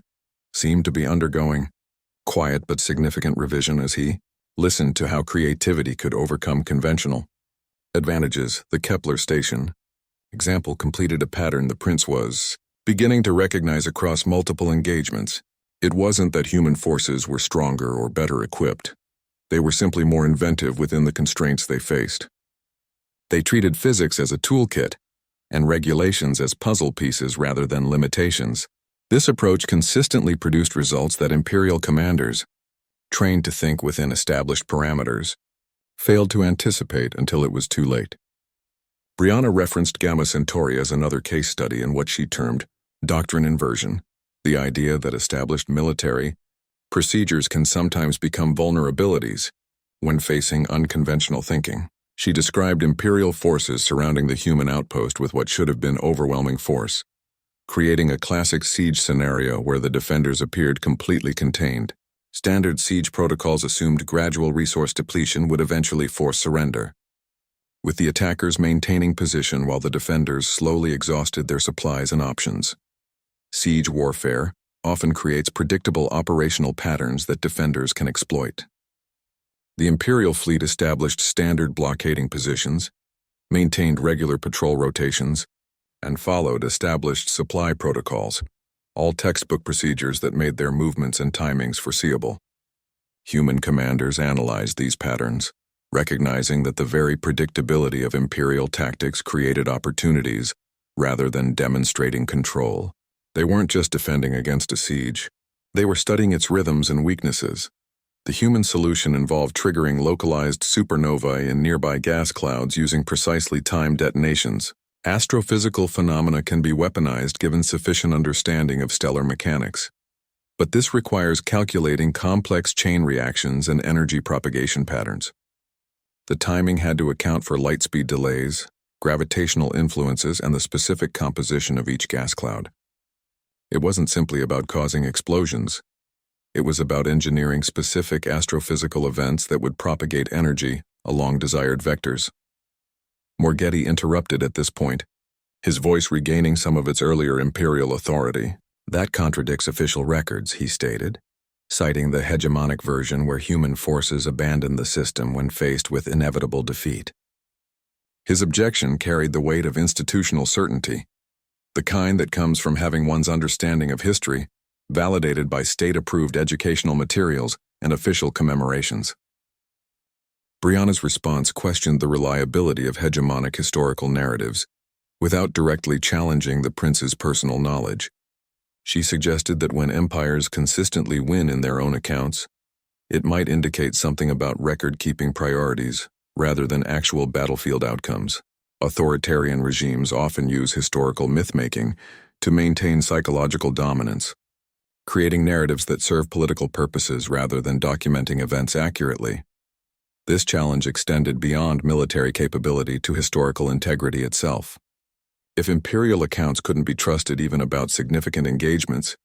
seemed to be undergoing quiet but significant revision as he listened to how creativity could overcome conventional advantages. The Kepler station example completed a pattern the prince was beginning to recognize across multiple engagements. It wasn't that human forces were stronger or better equipped. They were simply more inventive within the constraints they faced. They treated physics as a toolkit and regulations as puzzle pieces rather than limitations. This approach consistently produced results that Imperial commanders, trained to think within established parameters, failed to anticipate until it was too late. Brianna referenced Gamma Centauri as another case study in what she termed doctrine inversion, the idea that established military procedures can sometimes become vulnerabilities when facing unconventional thinking. She described Imperial forces surrounding the human outpost with what should have been overwhelming force, creating a classic siege scenario where the defenders appeared completely contained. Standard siege protocols assumed gradual resource depletion would eventually force surrender, with the attackers maintaining position while the defenders slowly exhausted their supplies and options. Siege warfare often creates predictable operational patterns that defenders can exploit. The Imperial fleet established standard blockading positions, maintained regular patrol rotations, and followed established supply protocols, all textbook procedures that made their movements and timings foreseeable. Human commanders analyzed these patterns, recognizing that the very predictability of Imperial tactics created opportunities rather than demonstrating control. They weren't just defending against a siege. They were studying its rhythms and weaknesses. The human solution involved triggering localized supernovae in nearby gas clouds using precisely timed detonations. Astrophysical phenomena can be weaponized given sufficient understanding of stellar mechanics. But this requires calculating complex chain reactions and energy propagation patterns. The timing had to account for light speed delays, gravitational influences, and the specific composition of each gas cloud. It wasn't simply about causing explosions. It was about engineering specific astrophysical events that would propagate energy along desired vectors. Morgetti interrupted at this point, his voice regaining some of its earlier Imperial authority. That contradicts official records, he stated, citing the hegemonic version where human forces abandon the system when faced with inevitable defeat. His objection carried the weight of institutional certainty, the kind that comes from having one's understanding of history validated by state-approved educational materials and official commemorations. Brianna's response questioned the reliability of hegemonic historical narratives without directly challenging the prince's personal knowledge. She suggested that when empires consistently win in their own accounts, it might indicate something about record-keeping priorities rather than actual battlefield outcomes. Authoritarian regimes often use historical myth-making to maintain psychological dominance, creating narratives that serve political purposes rather than documenting events accurately. This challenge extended beyond military capability to historical integrity itself. If imperial accounts couldn't be trusted even about significant engagements,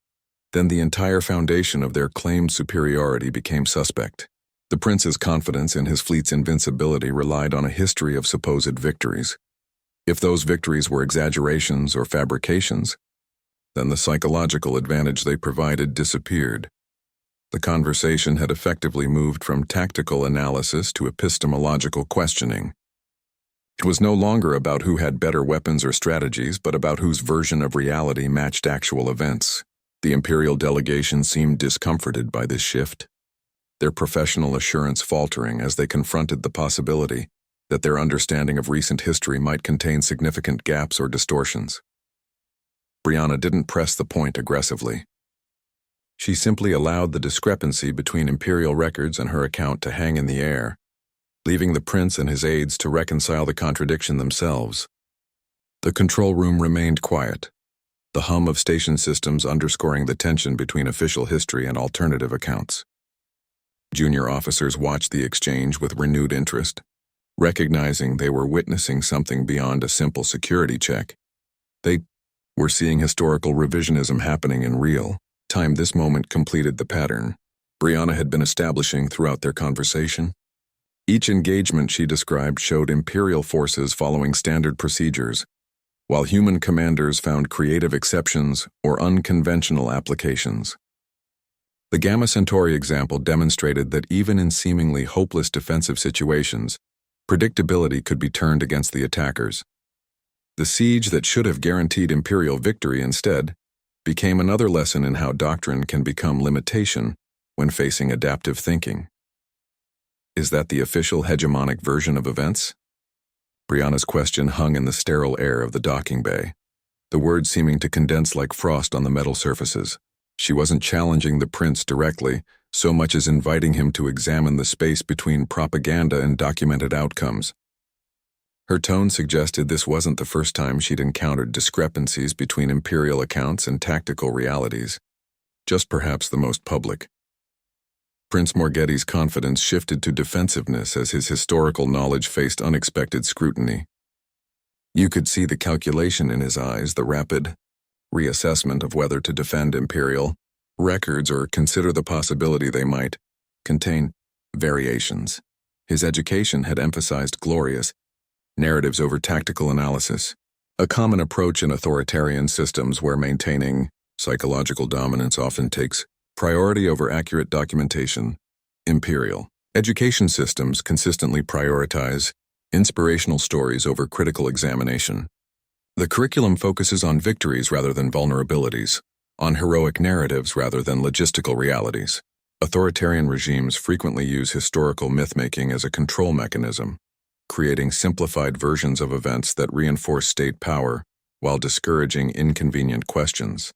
then the entire foundation of their claimed superiority became suspect. The prince's confidence in his fleet's invincibility relied on a history of supposed victories. If those victories were exaggerations or fabrications, then the psychological advantage they provided disappeared. The conversation had effectively moved from tactical analysis to epistemological questioning. It was no longer about who had better weapons or strategies, but about whose version of reality matched actual events. The imperial delegation seemed discomforted by this shift, their professional assurance faltering as they confronted the possibility that their understanding of recent history might contain significant gaps or distortions. Brianna didn't press the point aggressively. She simply allowed the discrepancy between imperial records and her account to hang in the air, leaving the prince and his aides to reconcile the contradiction themselves. The control room remained quiet, the hum of station systems underscoring the tension between official history and alternative accounts. Junior officers watched the exchange with renewed interest, recognizing they were witnessing something beyond a simple security check. They were seeing historical revisionism happening in real time. This moment completed the pattern Brianna had been establishing throughout their conversation. Each engagement she described showed imperial forces following standard procedures, while human commanders found creative exceptions or unconventional applications. The Gamma Centauri example demonstrated that even in seemingly hopeless defensive situations, predictability could be turned against the attackers. The siege that should have guaranteed imperial victory instead became another lesson in how doctrine can become limitation when facing adaptive thinking. Is that the official hegemonic version of events? Brianna's question hung in the sterile air of the docking bay, the words seeming to condense like frost on the metal surfaces. She wasn't challenging the prince directly, so much as inviting him to examine the space between propaganda and documented outcomes. Her tone suggested this wasn't the first time she'd encountered discrepancies between imperial accounts and tactical realities, just perhaps the most public. Prince Morgetti's confidence shifted to defensiveness as his historical knowledge faced unexpected scrutiny. You could see the calculation in his eyes, the rapid reassessment of whether to defend imperial records or consider the possibility they might contain variations. His education had emphasized glorious narratives over tactical analysis, a common approach in authoritarian systems where maintaining psychological dominance often takes priority over accurate documentation. Imperial education systems consistently prioritize inspirational stories over critical examination. The curriculum focuses on victories rather than vulnerabilities, on heroic narratives rather than logistical realities. Authoritarian regimes frequently use historical myth-making as a control mechanism, creating simplified versions of events that reinforce state power while discouraging inconvenient questions.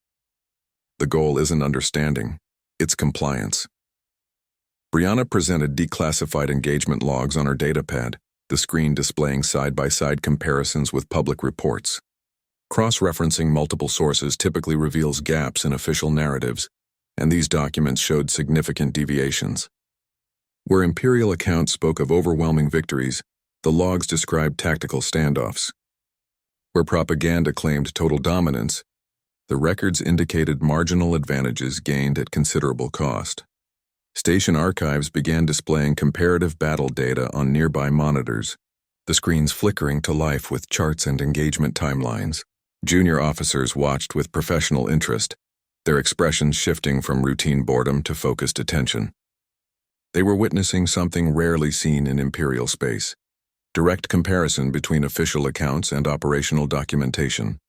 The goal isn't understanding, it's compliance. Brianna presented declassified engagement logs on her datapad, the screen displaying side-by-side comparisons with public reports. Cross-referencing multiple sources typically reveals gaps in official narratives, and these documents showed significant deviations. Where imperial accounts spoke of overwhelming victories, the logs described tactical standoffs. Where propaganda claimed total dominance, the records indicated marginal advantages gained at considerable cost. Station archives began displaying comparative battle data on nearby monitors, the screens flickering to life with charts and engagement timelines. Junior officers watched with professional interest, their expressions shifting from routine boredom to focused attention. They were witnessing something rarely seen in Imperial space: direct comparison between official accounts and operational documentation.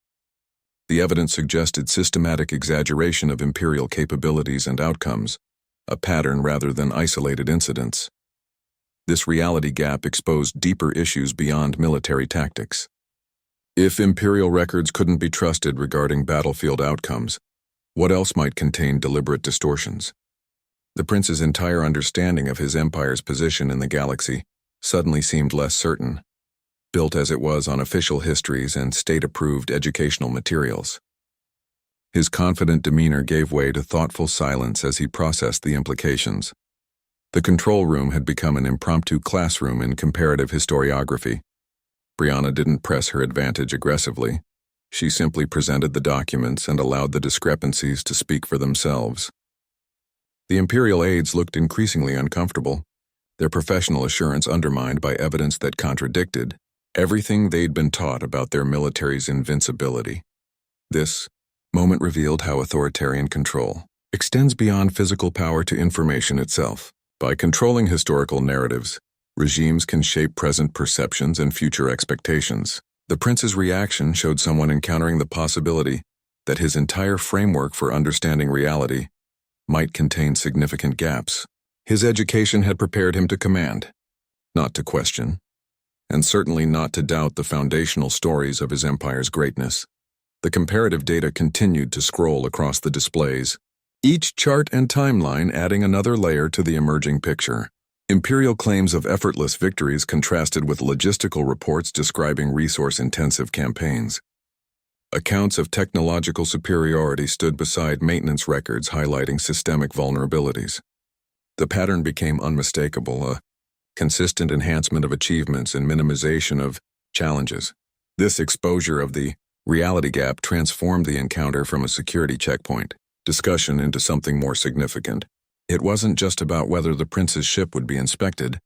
The evidence suggested systematic exaggeration of Imperial capabilities and outcomes, a pattern rather than isolated incidents. This reality gap exposed deeper issues beyond military tactics. If Imperial records couldn't be trusted regarding battlefield outcomes, what else might contain deliberate distortions? The prince's entire understanding of his empire's position in the galaxy suddenly seemed less certain, built as it was on official histories and state-approved educational materials. His confident demeanor gave way to thoughtful silence as he processed the implications. The control room had become an impromptu classroom in comparative historiography. Brianna didn't press her advantage aggressively. She simply presented the documents and allowed the discrepancies to speak for themselves. The Imperial aides looked increasingly uncomfortable, their professional assurance undermined by evidence that contradicted everything they'd been taught about their military's invincibility. This moment revealed how authoritarian control extends beyond physical power to information itself. By controlling historical narratives, regimes can shape present perceptions and future expectations. The prince's reaction showed someone encountering the possibility that his entire framework for understanding reality might contain significant gaps. His education had prepared him to command, not to question, and certainly not to doubt the foundational stories of his empire's greatness. The comparative data continued to scroll across the displays, each chart and timeline adding another layer to the emerging picture. Imperial claims of effortless victories contrasted with logistical reports describing resource-intensive campaigns. Accounts of technological superiority stood beside maintenance records highlighting systemic vulnerabilities. The pattern became unmistakable, a consistent enhancement of achievements and minimization of challenges. This exposure of the reality gap transformed the encounter from a security checkpoint discussion into something more significant. It wasn't just about whether the prince's ship would be inspected.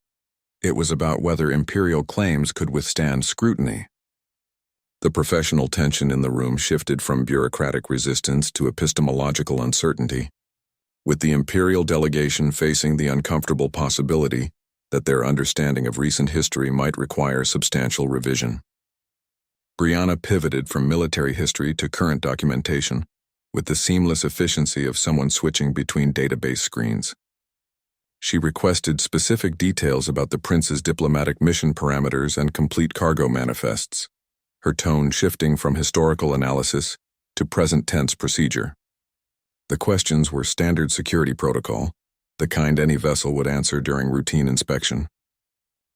It was about whether Imperial claims could withstand scrutiny. The professional tension in the room shifted from bureaucratic resistance to epistemological uncertainty, with the Imperial delegation facing the uncomfortable possibility that their understanding of recent history might require substantial revision. Brianna pivoted from military history to current documentation, with the seamless efficiency of someone switching between database screens. She requested specific details about the prince's diplomatic mission parameters and complete cargo manifests, her tone shifting from historical analysis to present-tense procedure. The questions were standard security protocol, the kind any vessel would answer during routine inspection.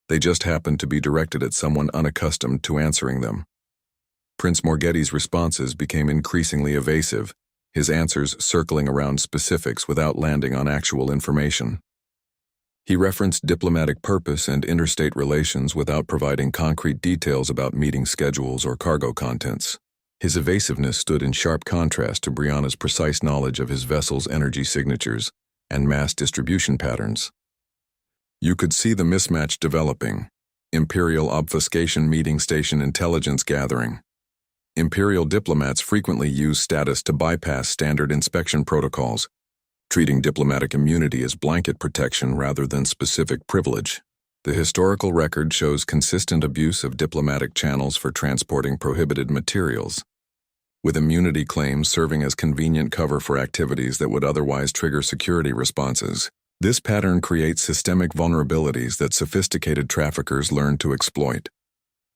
They just happened to be directed at someone unaccustomed to answering them. Prince Morgetti's responses became increasingly evasive, his answers circling around specifics without landing on actual information. He referenced diplomatic purpose and interstate relations without providing concrete details about meeting schedules or cargo contents. His evasiveness stood in sharp contrast to Brianna's precise knowledge of his vessel's energy signatures and mass distribution patterns. You could see the mismatch developing: Imperial obfuscation meeting station intelligence gathering. Imperial diplomats frequently use status to bypass standard inspection protocols, treating diplomatic immunity as blanket protection rather than specific privilege. The historical record shows consistent abuse of diplomatic channels for transporting prohibited materials, with immunity claims serving as convenient cover for activities that would otherwise trigger security responses. This pattern creates systemic vulnerabilities that sophisticated traffickers learn to exploit.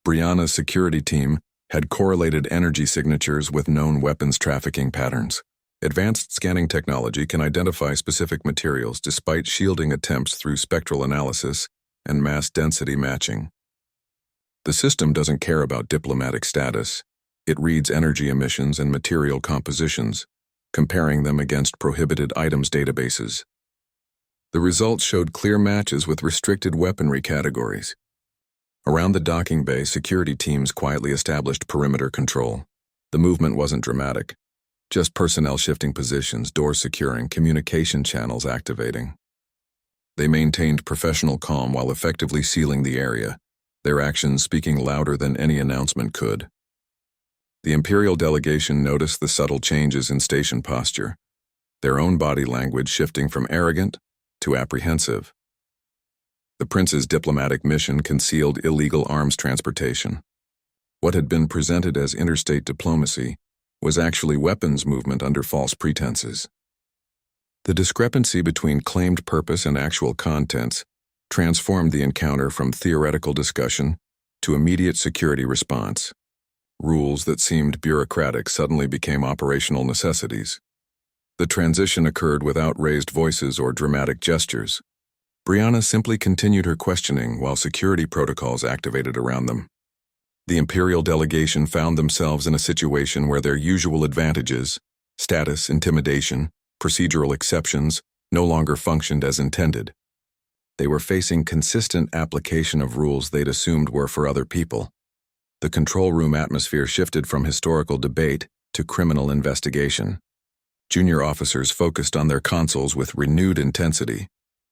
Brianna's security team had correlated energy signatures with known weapons trafficking patterns. Advanced scanning technology can identify specific materials despite shielding attempts through spectral analysis and mass density matching. The system doesn't care about diplomatic status. It reads energy emissions and material compositions, comparing them against prohibited items databases. The results showed clear matches with restricted weaponry categories. Around the docking bay, security teams quietly established perimeter control. The movement wasn't dramatic, just personnel shifting positions, doors securing, communication channels activating. They maintained professional calm while effectively sealing the area, their actions speaking louder than any announcement could. The Imperial delegation noticed the subtle changes in station posture, their own body language shifting from arrogant to apprehensive. The prince's diplomatic mission concealed illegal arms transportation. What had been presented as interstate diplomacy was actually weapons movement under false pretenses. The discrepancy between claimed purpose and actual contents transformed the encounter from theoretical discussion to immediate security response. Rules that seemed bureaucratic suddenly became operational necessities. The transition occurred without raised voices or dramatic gestures. Brianna simply continued her questioning while security protocols activated around them. The Imperial delegation found themselves in a situation where their usual advantages, status, intimidation, procedural exceptions, no longer functioned as intended. They were facing consistent application of rules they'd assumed were for other people. The control room atmosphere shifted from historical debate to criminal investigation. Junior officers focused on their consoles with renewed intensity,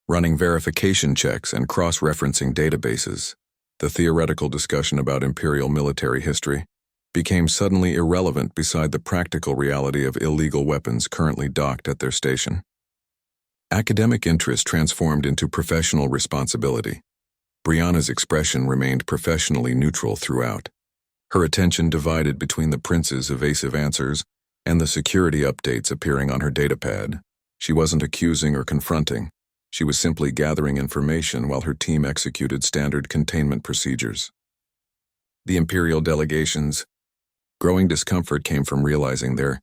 running verification checks and cross-referencing databases. The theoretical discussion about Imperial military history became suddenly irrelevant beside the practical reality of illegal weapons currently docked at their station. Academic interest transformed into professional responsibility. Brianna's expression remained professionally neutral throughout. Her attention divided between the prince's evasive answers and the security updates appearing on her datapad. She wasn't accusing or confronting. She was simply gathering information while her team executed standard containment procedures. The Imperial delegation's growing discomfort came from realizing their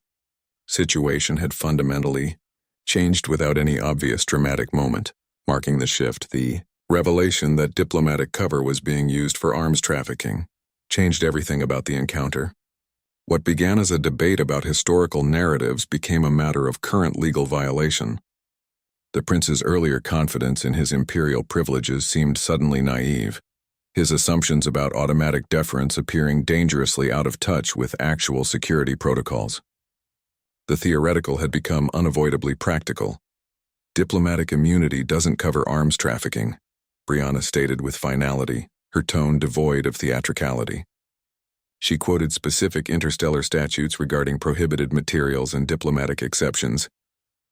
situation had fundamentally changed without any obvious dramatic moment, marking the shift. The revelation that diplomatic cover was being used for arms trafficking changed everything about the encounter. What began as a debate about historical narratives became a matter of current legal violation. The prince's earlier confidence in his imperial privileges seemed suddenly naive, his assumptions about automatic deference appearing dangerously out of touch with actual security protocols. The theoretical had become unavoidably practical. Diplomatic immunity doesn't cover arms trafficking, Brianna stated with finality, her tone devoid of theatricality. She quoted specific interstellar statutes regarding prohibited materials and diplomatic exceptions,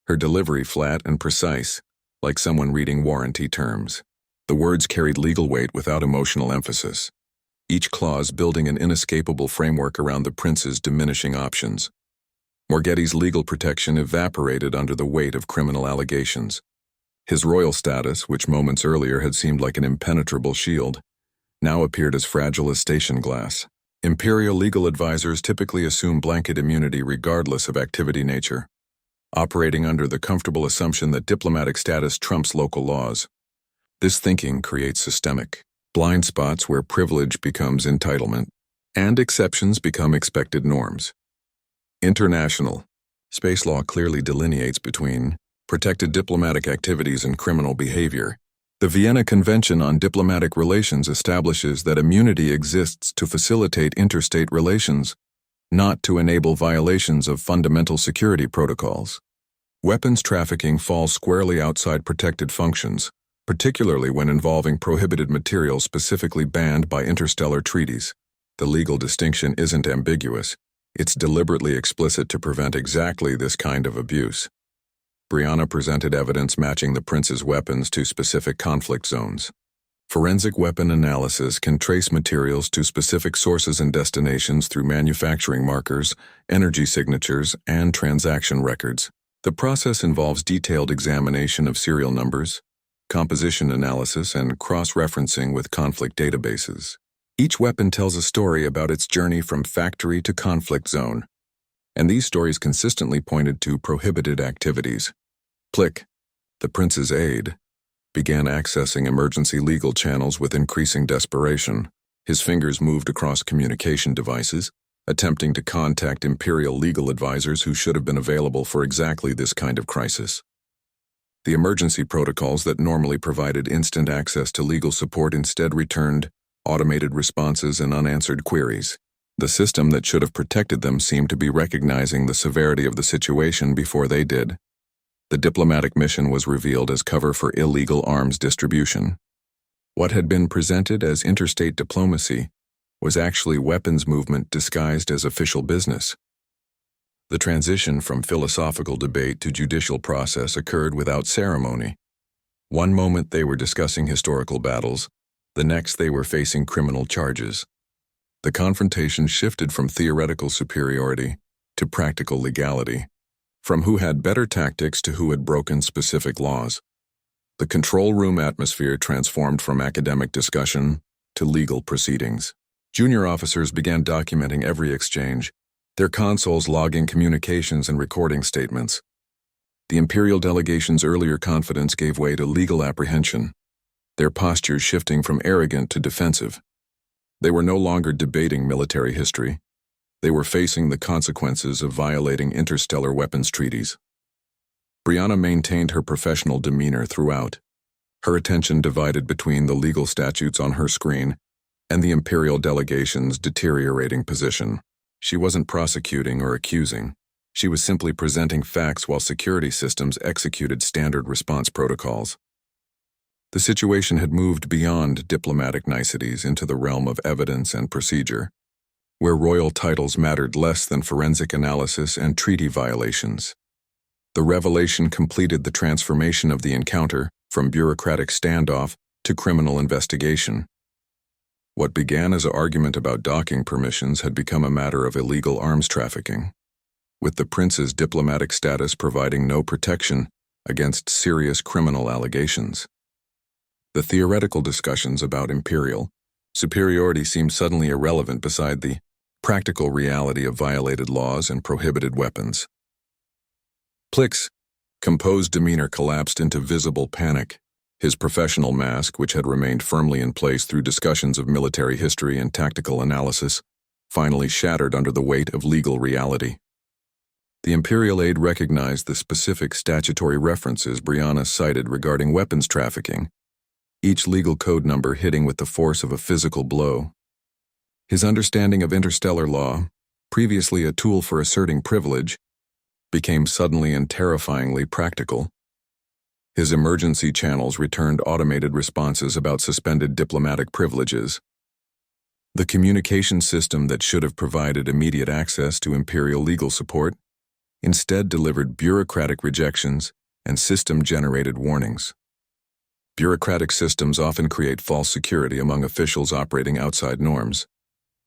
her delivery flat and precise, like someone reading warranty terms. The words carried legal weight without emotional emphasis, each clause building an inescapable framework around the prince's diminishing options. Morgetti's legal protection evaporated under the weight of criminal allegations. His royal status, which moments earlier had seemed like an impenetrable shield, now appeared as fragile as station glass. Imperial legal advisors typically assume blanket immunity regardless of activity nature, operating under the comfortable assumption that diplomatic status trumps local laws. This thinking creates systemic blind spots where privilege becomes entitlement, and exceptions become expected norms. International space law clearly delineates between protected diplomatic activities and criminal behavior. The Vienna Convention on Diplomatic Relations establishes that immunity exists to facilitate interstate relations, not to enable violations of fundamental security protocols. Weapons trafficking falls squarely outside protected functions, particularly when involving prohibited materials specifically banned by interstellar treaties. The legal distinction isn't ambiguous. It's deliberately explicit to prevent exactly this kind of abuse. Brianna presented evidence matching the prince's weapons to specific conflict zones. Forensic weapon analysis can trace materials to specific sources and destinations through manufacturing markers, energy signatures, and transaction records. The process involves detailed examination of serial numbers, composition analysis, and cross-referencing with conflict databases. Each weapon tells a story about its journey from factory to conflict zone, and these stories consistently pointed to prohibited activities. Plick, the prince's aide, began accessing emergency legal channels with increasing desperation. His fingers moved across communication devices, attempting to contact imperial legal advisors who should have been available for exactly this kind of crisis. The emergency protocols that normally provided instant access to legal support instead returned automated responses and unanswered queries. The system that should have protected them seemed to be recognizing the severity of the situation before they did. The diplomatic mission was revealed as cover for illegal arms distribution. What had been presented as interstate diplomacy was actually weapons movement disguised as official business. The transition from philosophical debate to judicial process occurred without ceremony. One moment they were discussing historical battles, the next they were facing criminal charges. The confrontation shifted from theoretical superiority to practical legality, from who had better tactics to who had broken specific laws. The control room atmosphere transformed from academic discussion to legal proceedings. Junior officers began documenting every exchange, their consoles logging communications and recording statements. The Imperial delegation's earlier confidence gave way to legal apprehension, their postures shifting from arrogant to defensive. They were no longer debating military history. They were facing the consequences of violating interstellar weapons treaties. Brianna maintained her professional demeanor throughout, her attention divided between the legal statutes on her screen and the Imperial delegation's deteriorating position. She wasn't prosecuting or accusing. She was simply presenting facts while security systems executed standard response protocols. The situation had moved beyond diplomatic niceties into the realm of evidence and procedure, where royal titles mattered less than forensic analysis and treaty violations. The revelation completed the transformation of the encounter from bureaucratic standoff to criminal investigation. What began as an argument about docking permissions had become a matter of illegal arms trafficking, with the prince's diplomatic status providing no protection against serious criminal allegations. The theoretical discussions about imperial superiority seemed suddenly irrelevant beside the practical reality of violated laws and prohibited weapons. Plick's composed demeanor collapsed into visible panic. His professional mask, which had remained firmly in place through discussions of military history and tactical analysis, finally shattered under the weight of legal reality. The Imperial aide recognized the specific statutory references Brianna cited regarding weapons trafficking, each legal code number hitting with the force of a physical blow. His understanding of interstellar law, previously a tool for asserting privilege, became suddenly and terrifyingly practical. His emergency channels returned automated responses about suspended diplomatic privileges. The communication system that should have provided immediate access to Imperial legal support instead delivered bureaucratic rejections and system-generated warnings. Bureaucratic systems often create false security among officials operating outside norms,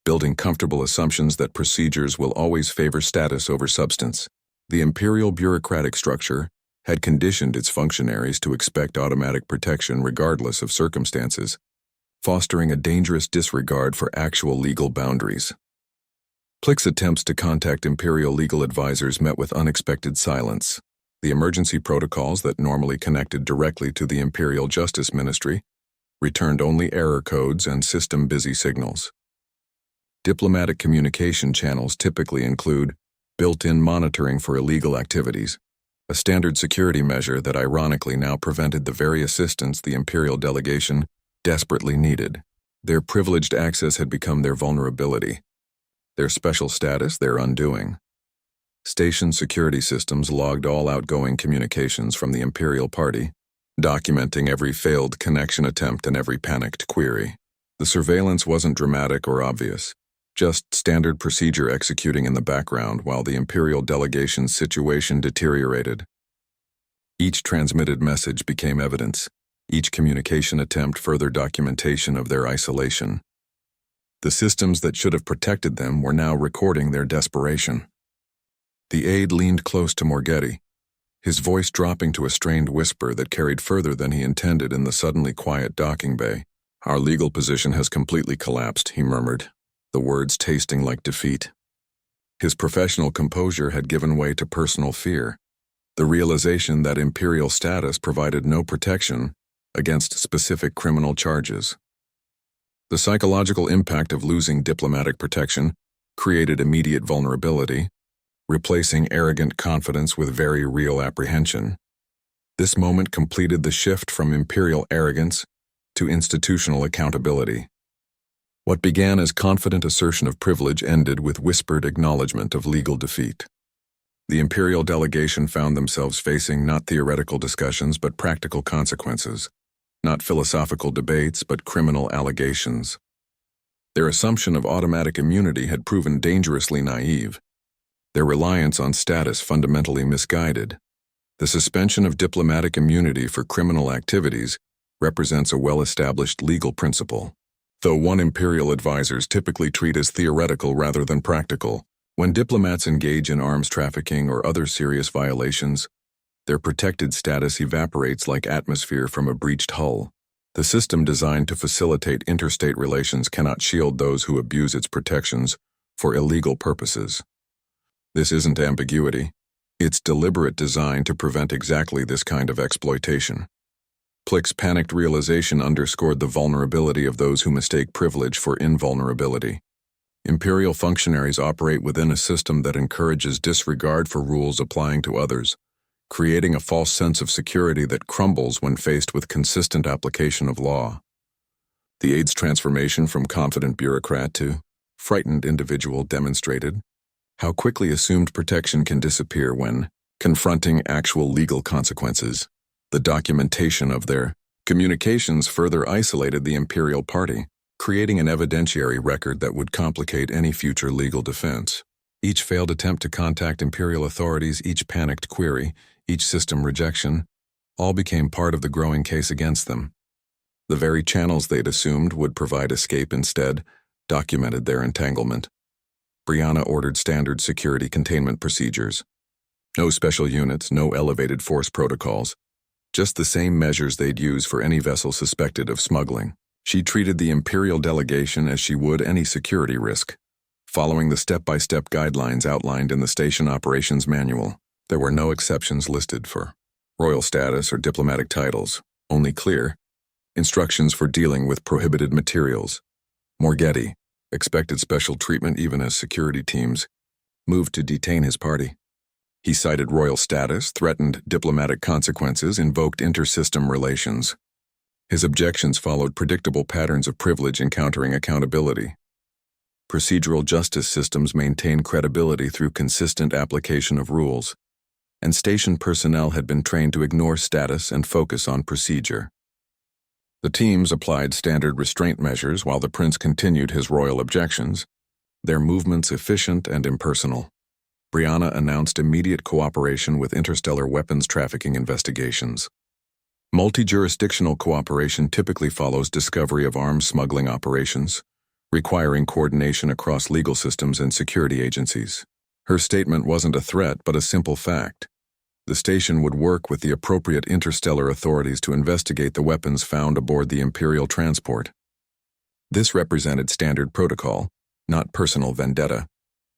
building comfortable assumptions that procedures will always favor status over substance. The Imperial bureaucratic structure had conditioned its functionaries to expect automatic protection regardless of circumstances, fostering a dangerous disregard for actual legal boundaries. Plick's attempts to contact Imperial legal advisors met with unexpected silence. The emergency protocols that normally connected directly to the Imperial Justice Ministry returned only error codes and system-busy signals. Diplomatic communication channels typically include built-in monitoring for illegal activities, a standard security measure that ironically now prevented the very assistance the Imperial delegation desperately needed. Their privileged access had become their vulnerability, their special status their undoing. Station security systems logged all outgoing communications from the Imperial Party, documenting every failed connection attempt and every panicked query. The surveillance wasn't dramatic or obvious, just standard procedure executing in the background while the Imperial delegation's situation deteriorated. Each transmitted message became evidence, each communication attempt further documentation of their isolation. The systems that should have protected them were now recording their desperation. The aide leaned close to Morgetti, his voice dropping to a strained whisper that carried further than he intended in the suddenly quiet docking bay. "Our legal position has completely collapsed," he murmured, the words tasting like defeat. His professional composure had given way to personal fear, the realization that Imperial status provided no protection against specific criminal charges. The psychological impact of losing diplomatic protection created immediate vulnerability, replacing arrogant confidence with very real apprehension. This moment completed the shift from Imperial arrogance to institutional accountability. What began as confident assertion of privilege ended with whispered acknowledgement of legal defeat. The Imperial delegation found themselves facing not theoretical discussions but practical consequences, not philosophical debates but criminal allegations. Their assumption of automatic immunity had proven dangerously naive. their reliance on status fundamentally misguided. The suspension of diplomatic immunity for criminal activities represents a well-established legal principle, though one imperial advisors typically treat as theoretical rather than practical. When diplomats engage in arms trafficking or other serious violations, their protected status evaporates like atmosphere from a breached hull. The system designed to facilitate interstate relations cannot shield those who abuse its protections for illegal purposes. This isn't ambiguity. It's deliberate design to prevent exactly this kind of exploitation. Plick's panicked realization underscored the vulnerability of those who mistake privilege for invulnerability. Imperial functionaries operate within a system that encourages disregard for rules applying to others, creating a false sense of security that crumbles when faced with consistent application of law. The aide's transformation from confident bureaucrat to frightened individual demonstrated how quickly assumed protection can disappear when confronting actual legal consequences. The documentation of their communications further isolated the imperial party, creating an evidentiary record that would complicate any future legal defense. Each failed attempt to contact imperial authorities, each panicked query, each system rejection, all became part of the growing case against them. The very channels they'd assumed would provide escape instead documented their entanglement. Brianna ordered standard security containment procedures. No special units, no elevated force protocols, just the same measures they'd use for any vessel suspected of smuggling. She treated the imperial delegation as she would any security risk, following the step-by-step guidelines outlined in the station operations manual. There were no exceptions listed for royal status or diplomatic titles, only clear instructions for dealing with prohibited materials. Morgetti expected special treatment even as security teams moved to detain his party. He cited royal status, threatened diplomatic consequences, invoked inter-system relations. His objections followed predictable patterns of privilege encountering accountability. Procedural justice systems maintain credibility through consistent application of rules, and station personnel had been trained to ignore status and focus on procedure. The teams applied standard restraint measures while the prince continued his royal objections, their movements efficient and impersonal. Brianna announced immediate cooperation with interstellar weapons trafficking investigations. Multi-jurisdictional cooperation typically follows discovery of arms smuggling operations, requiring coordination across legal systems and security agencies. Her statement wasn't a threat but a simple fact. The station would work with the appropriate interstellar authorities to investigate the weapons found aboard the Imperial transport. This represented standard protocol, not personal vendetta.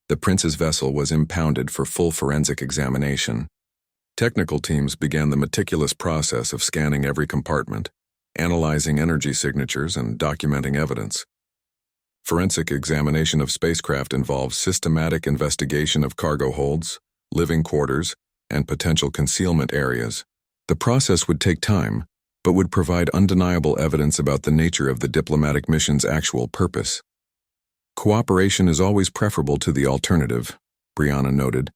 The prince's vessel was impounded for full forensic examination. Technical teams began the meticulous process of scanning every compartment, analyzing energy signatures, and documenting evidence. Forensic examination of spacecraft involves systematic investigation of cargo holds, living quarters, and potential concealment areas. The process would take time, but would provide undeniable evidence about the nature of the diplomatic mission's actual purpose. Cooperation is always preferable to the alternative, Brianna noted,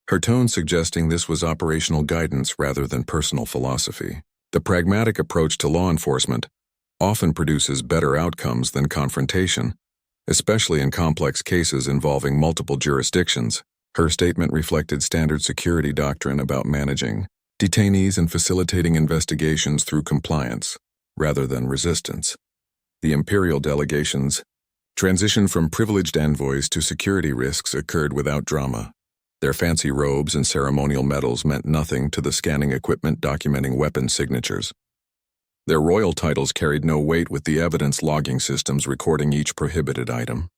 her tone suggesting this was operational guidance rather than personal philosophy. The pragmatic approach to law enforcement often produces better outcomes than confrontation, especially in complex cases involving multiple jurisdictions. Her statement reflected standard security doctrine about managing detainees and facilitating investigations through compliance, rather than resistance. The imperial delegation's transition from privileged envoys to security risks occurred without drama. Their fancy robes and ceremonial medals meant nothing to the scanning equipment documenting weapon signatures. Their royal titles carried no weight with the evidence logging systems recording each prohibited item.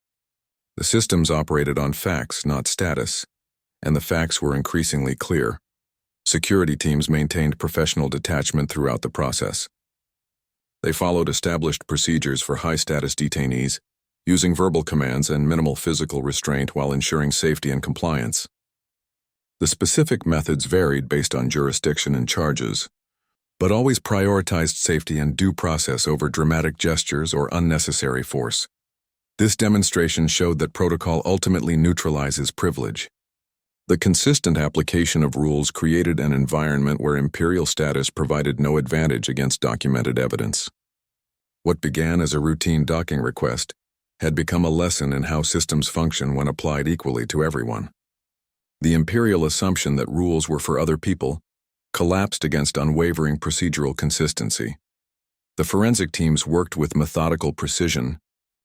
The systems operated on facts, not status, and the facts were increasingly clear. Security teams maintained professional detachment throughout the process. They followed established procedures for high-status detainees, using verbal commands and minimal physical restraint while ensuring safety and compliance. The specific methods varied based on jurisdiction and charges, but always prioritized safety and due process over dramatic gestures or unnecessary force. This demonstration showed that protocol ultimately neutralizes privilege. The consistent application of rules created an environment where imperial status provided no advantage against documented evidence. What began as a routine docking request had become a lesson in how systems function when applied equally to everyone. The imperial assumption that rules were for other people collapsed against unwavering procedural consistency. The forensic teams worked with methodical precision,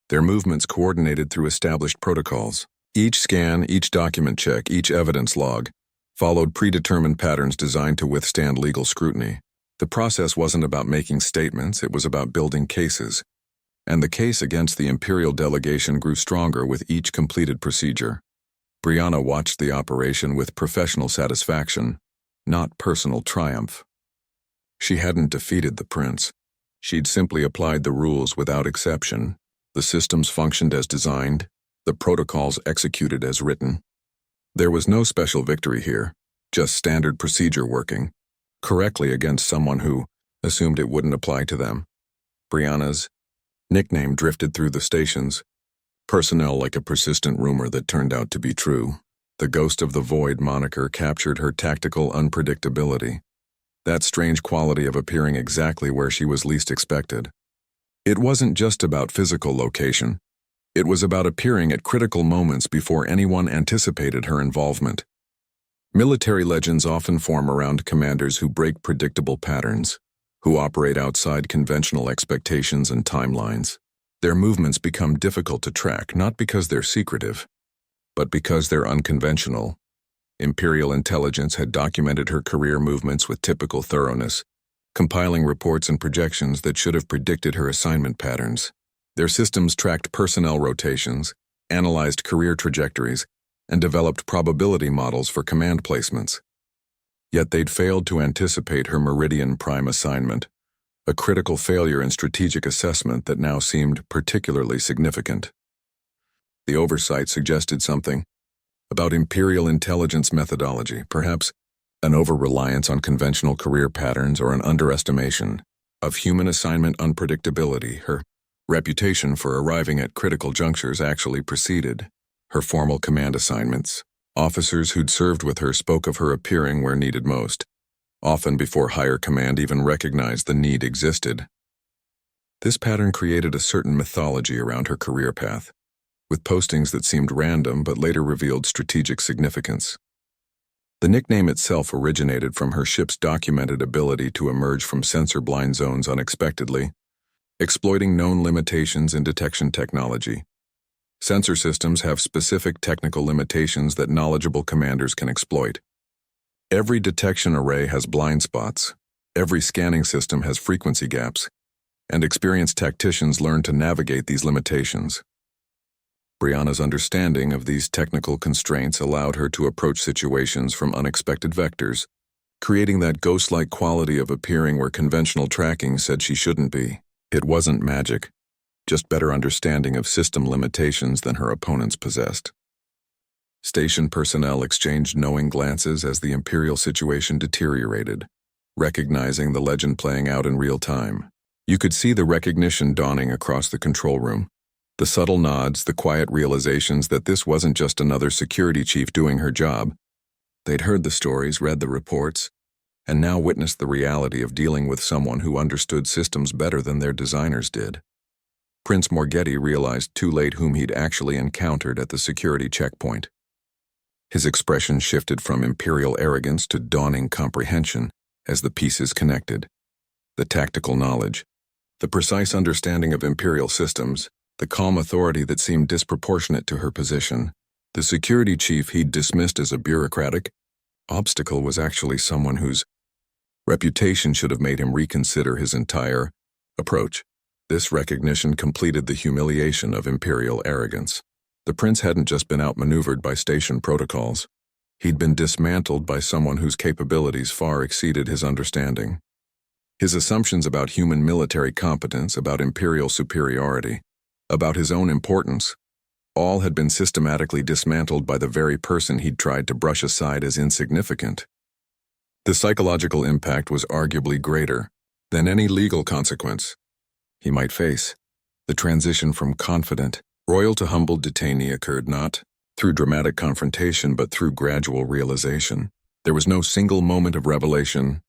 their movements coordinated through established protocols. Each scan, each document check, each evidence log followed predetermined patterns designed to withstand legal scrutiny. The process wasn't about making statements, it was about building cases. And the case against the imperial delegation grew stronger with each completed procedure. Brianna watched the operation with professional satisfaction, not personal triumph. She hadn't defeated the prince. She'd simply applied the rules without exception. The systems functioned as designed, the protocols executed as written. There was no special victory here, just standard procedure working correctly against someone who assumed it wouldn't apply to them. Brianna's nickname drifted through the stations, personnel like a persistent rumor that turned out to be true. The Ghost of the Void moniker captured her tactical unpredictability, that strange quality of appearing exactly where she was least expected. It wasn't just about physical location. It was about appearing at critical moments before anyone anticipated her involvement. Military legends often form around commanders who break predictable patterns, who operate outside conventional expectations and timelines. Their movements become difficult to track, not because they're secretive, but because they're unconventional. Imperial intelligence had documented her career movements with typical thoroughness, compiling reports and projections that should have predicted her assignment patterns. Their systems tracked personnel rotations, analyzed career trajectories, and developed probability models for command placements. Yet they'd failed to anticipate her Meridian Prime assignment, a critical failure in strategic assessment that now seemed particularly significant. The oversight suggested something about Imperial intelligence methodology, perhaps an over-reliance on conventional career patterns or an underestimation of human assignment unpredictability. Her reputation for arriving at critical junctures actually preceded her formal command assignments. Officers who'd served with her spoke of her appearing where needed most, often before higher command even recognized the need existed. This pattern created a certain mythology around her career path, with postings that seemed random but later revealed strategic significance. The nickname itself originated from her ship's documented ability to emerge from sensor-blind zones unexpectedly, exploiting known limitations in detection technology. Sensor systems have specific technical limitations that knowledgeable commanders can exploit. Every detection array has blind spots, every scanning system has frequency gaps, and experienced tacticians learn to navigate these limitations. Brianna's understanding of these technical constraints allowed her to approach situations from unexpected vectors, creating that ghost-like quality of appearing where conventional tracking said she shouldn't be. It wasn't magic, just better understanding of system limitations than her opponents possessed. Station personnel exchanged knowing glances as the Imperial situation deteriorated, recognizing the legend playing out in real time. You could see the recognition dawning across the control room. The subtle nods, the quiet realizations that this wasn't just another security chief doing her job. They'd heard the stories, read the reports, and now witnessed the reality of dealing with someone who understood systems better than their designers did. Prince Morgetti realized too late whom he'd actually encountered at the security checkpoint. His expression shifted from imperial arrogance to dawning comprehension as the pieces connected. The tactical knowledge, the precise understanding of imperial systems, the calm authority that seemed disproportionate to her position. The security chief he'd dismissed as a bureaucratic obstacle was actually someone whose reputation should have made him reconsider his entire approach. This recognition completed the humiliation of imperial arrogance. The prince hadn't just been outmaneuvered by station protocols. He'd been dismantled by someone whose capabilities far exceeded his understanding. His assumptions about human military competence, about imperial superiority, about his own importance, all had been systematically dismantled by the very person he'd tried to brush aside as insignificant. The psychological impact was arguably greater than any legal consequence he might face. The transition from confident, royal to humbled detainee occurred not through dramatic confrontation but through gradual realization. There was no single moment of revelation,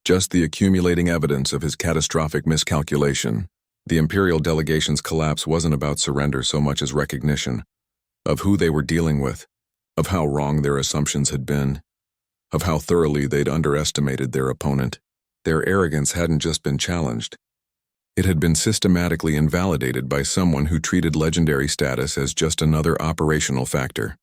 just the accumulating evidence of his catastrophic miscalculation. The imperial delegation's collapse wasn't about surrender so much as recognition of who they were dealing with. of how wrong their assumptions had been, of how thoroughly they'd underestimated their opponent. Their arrogance hadn't just been challenged. It had been systematically invalidated by someone who treated legendary status as just another operational factor.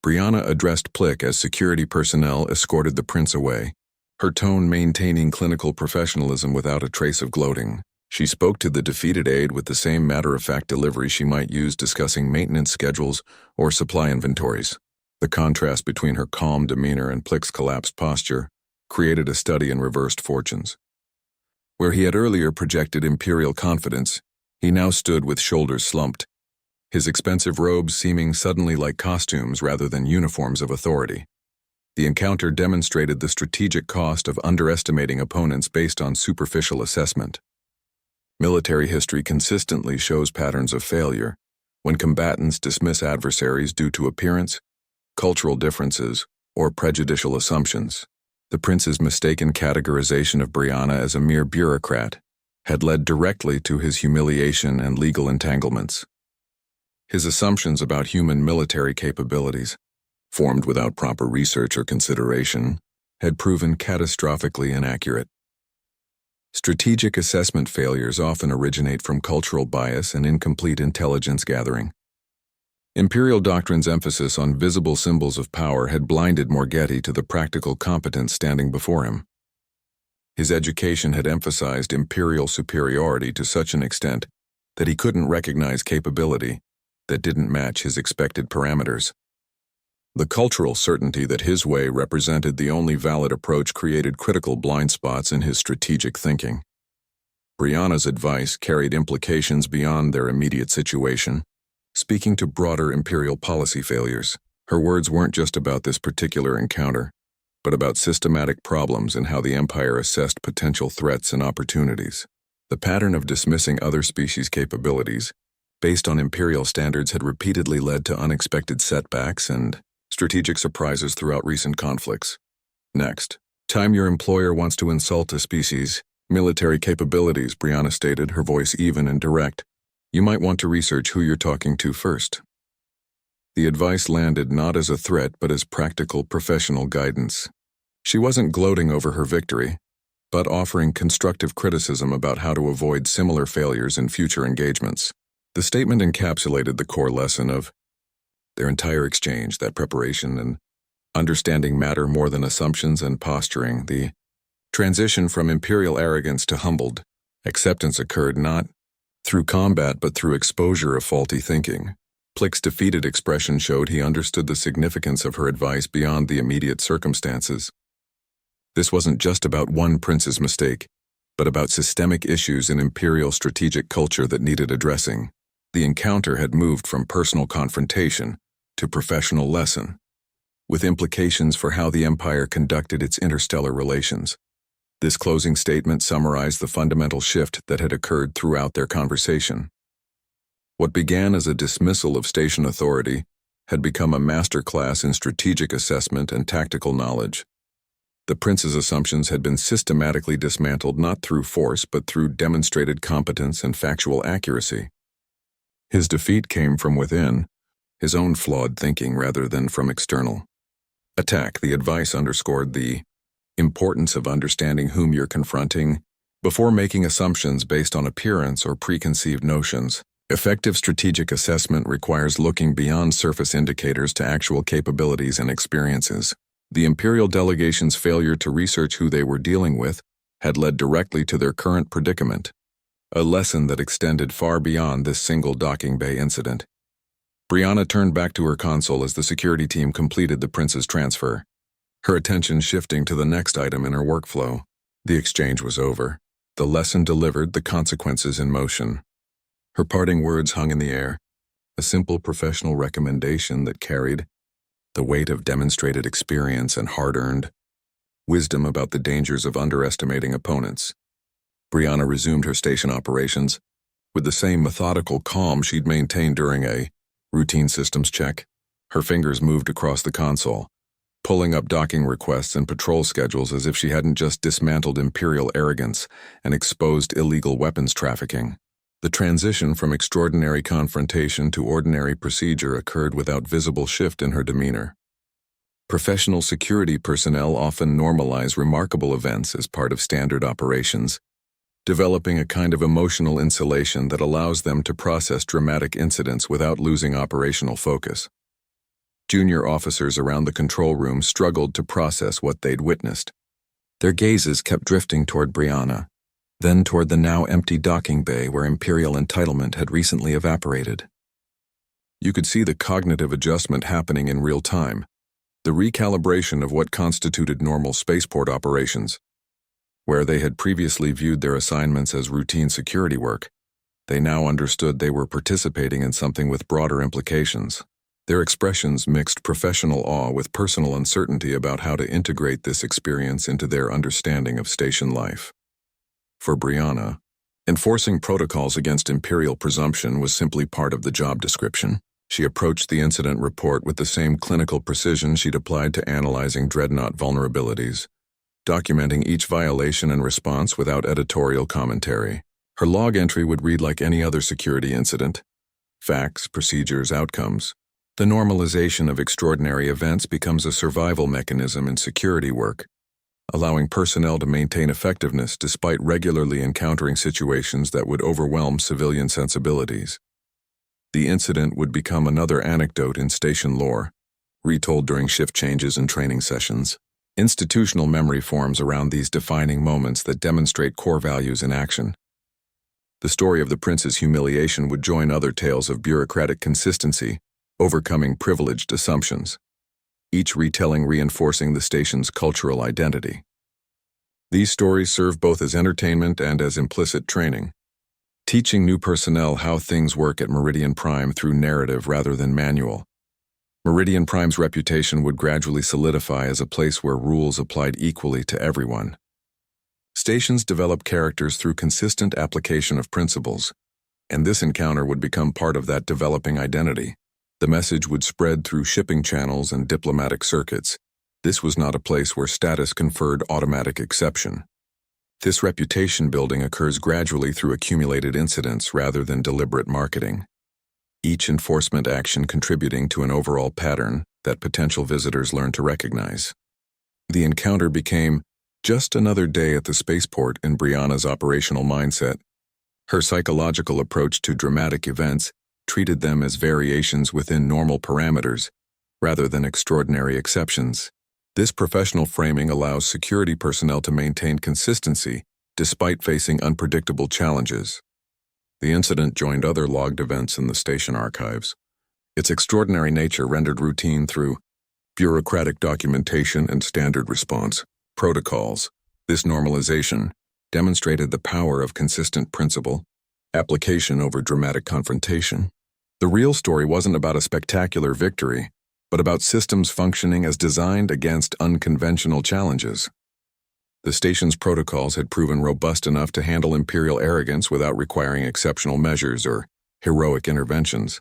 Brianna addressed Plick as security personnel escorted the prince away, her tone maintaining clinical professionalism without a trace of gloating. She spoke to the defeated aide with the same matter-of-fact delivery she might use discussing maintenance schedules or supply inventories. The contrast between her calm demeanor and Plick's collapsed posture created a study in reversed fortunes. Where he had earlier projected imperial confidence, he now stood with shoulders slumped, his expensive robes seeming suddenly like costumes rather than uniforms of authority. The encounter demonstrated the strategic cost of underestimating opponents based on superficial assessment. Military history consistently shows patterns of failure when combatants dismiss adversaries due to appearance, cultural differences, or prejudicial assumptions. The prince's mistaken categorization of Brianna as a mere bureaucrat had led directly to his humiliation and legal entanglements. His assumptions about human military capabilities, formed without proper research or consideration, had proven catastrophically inaccurate. Strategic assessment failures often originate from cultural bias and incomplete intelligence gathering. Imperial doctrine's emphasis on visible symbols of power had blinded Morgetti to the practical competence standing before him. His education had emphasized imperial superiority to such an extent that he couldn't recognize capability that didn't match his expected parameters. The cultural certainty that his way represented the only valid approach created critical blind spots in his strategic thinking. Brianna's advice carried implications beyond their immediate situation, speaking to broader imperial policy failures. Her words weren't just about this particular encounter, but about systematic problems in how the Empire assessed potential threats and opportunities. The pattern of dismissing other species' capabilities, based on imperial standards, had repeatedly led to unexpected setbacks and strategic surprises throughout recent conflicts. Next, time your employer wants to insult a species' military capabilities, Brianna stated, her voice even and direct. You might want to research who you're talking to first. The advice landed not as a threat but as practical professional guidance. She wasn't gloating over her victory, but offering constructive criticism about how to avoid similar failures in future engagements. The statement encapsulated the core lesson of their entire exchange, that preparation and understanding matter more than assumptions and posturing. The transition from imperial arrogance to humbled acceptance occurred not through combat but through exposure of faulty thinking. Plick's defeated expression showed he understood the significance of her advice beyond the immediate circumstances. This wasn't just about one prince's mistake, but about systemic issues in imperial strategic culture that needed addressing. The encounter had moved from personal confrontation to professional lesson, with implications for how the Empire conducted its interstellar relations. This closing statement summarized the fundamental shift that had occurred throughout their conversation. What began as a dismissal of station authority had become a masterclass in strategic assessment and tactical knowledge. The prince's assumptions had been systematically dismantled not through force but through demonstrated competence and factual accuracy. His defeat came from within, his own flawed thinking rather than from external attack. The advice underscored the importance of understanding whom you're confronting before making assumptions based on appearance or preconceived notions. Effective strategic assessment requires looking beyond surface indicators to actual capabilities and experiences. The Imperial delegation's failure to research who they were dealing with had led directly to their current predicament, a lesson that extended far beyond this single docking bay incident. Brianna turned back to her console as the security team completed the prince's transfer, her attention shifting to the next item in her workflow. The exchange was over, the lesson delivered, the consequences in motion. Her parting words hung in the air, a simple professional recommendation that carried the weight of demonstrated experience and hard-earned wisdom about the dangers of underestimating opponents. Brianna resumed her station operations with the same methodical calm she'd maintained during a routine systems check. Her fingers moved across the console, pulling up docking requests and patrol schedules as if she hadn't just dismantled imperial arrogance and exposed illegal weapons trafficking. The transition from extraordinary confrontation to ordinary procedure occurred without visible shift in her demeanor. Professional security personnel often normalize remarkable events as part of standard operations, developing a kind of emotional insulation that allows them to process dramatic incidents without losing operational focus. Junior officers around the control room struggled to process what they'd witnessed. Their gazes kept drifting toward Brianna, then toward the now empty docking bay where Imperial entitlement had recently evaporated. You could see the cognitive adjustment happening in real time, the recalibration of what constituted normal spaceport operations. Where they had previously viewed their assignments as routine security work, they now understood they were participating in something with broader implications. Their expressions mixed professional awe with personal uncertainty about how to integrate this experience into their understanding of station life. For Brianna, enforcing protocols against Imperial presumption was simply part of the job description. She approached the incident report with the same clinical precision she'd applied to analyzing dreadnought vulnerabilities, documenting each violation and response without editorial commentary. Her log entry would read like any other security incident: facts, procedures, outcomes. The normalization of extraordinary events becomes a survival mechanism in security work, allowing personnel to maintain effectiveness despite regularly encountering situations that would overwhelm civilian sensibilities. The incident would become another anecdote in station lore, retold during shift changes and training sessions. Institutional memory forms around these defining moments that demonstrate core values in action. The story of the prince's humiliation would join other tales of bureaucratic consistency, overcoming privileged assumptions, each retelling reinforcing the station's cultural identity. These stories serve both as entertainment and as implicit training, teaching new personnel how things work at Meridian Prime through narrative rather than manual. Meridian Prime's reputation would gradually solidify as a place where rules applied equally to everyone. Stations develop characters through consistent application of principles, and this encounter would become part of that developing identity. The message would spread through shipping channels and diplomatic circuits. This was not a place where status conferred automatic exception. This reputation building occurs gradually through accumulated incidents rather than deliberate marketing, each enforcement action contributing to an overall pattern that potential visitors learn to recognize. The encounter became just another day at the spaceport in Brianna's operational mindset. Her psychological approach to dramatic events treated them as variations within normal parameters, rather than extraordinary exceptions. This professional framing allows security personnel to maintain consistency despite facing unpredictable challenges. The incident joined other logged events in the station archives, its extraordinary nature rendered routine through bureaucratic documentation and standard response protocols. This normalization demonstrated the power of consistent principle application over dramatic confrontation. The real story wasn't about a spectacular victory, but about systems functioning as designed against unconventional challenges. The station's protocols had proven robust enough to handle Imperial arrogance without requiring exceptional measures or heroic interventions.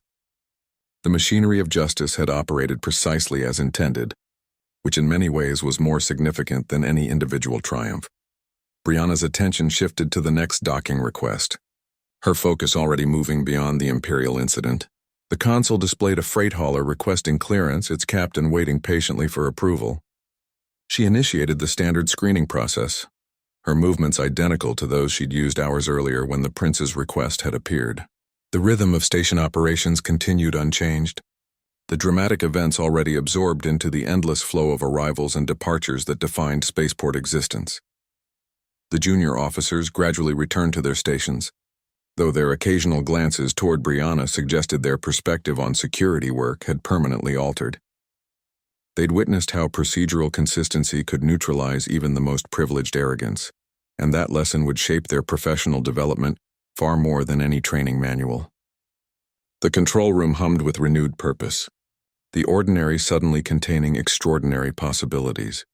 The machinery of justice had operated precisely as intended, which in many ways was more significant than any individual triumph. Brianna's attention shifted to the next docking request, her focus already moving beyond the Imperial incident. The console displayed a freight hauler requesting clearance, its captain waiting patiently for approval. She initiated the standard screening process, her movements identical to those she'd used hours earlier when the prince's request had appeared. The rhythm of station operations continued unchanged, the dramatic events already absorbed into the endless flow of arrivals and departures that defined spaceport existence. The junior officers gradually returned to their stations, though their occasional glances toward Brianna suggested their perspective on security work had permanently altered. They'd witnessed how procedural consistency could neutralize even the most privileged arrogance, and that lesson would shape their professional development far more than any training manual. The control room hummed with renewed purpose, the ordinary suddenly containing extraordinary possibilities.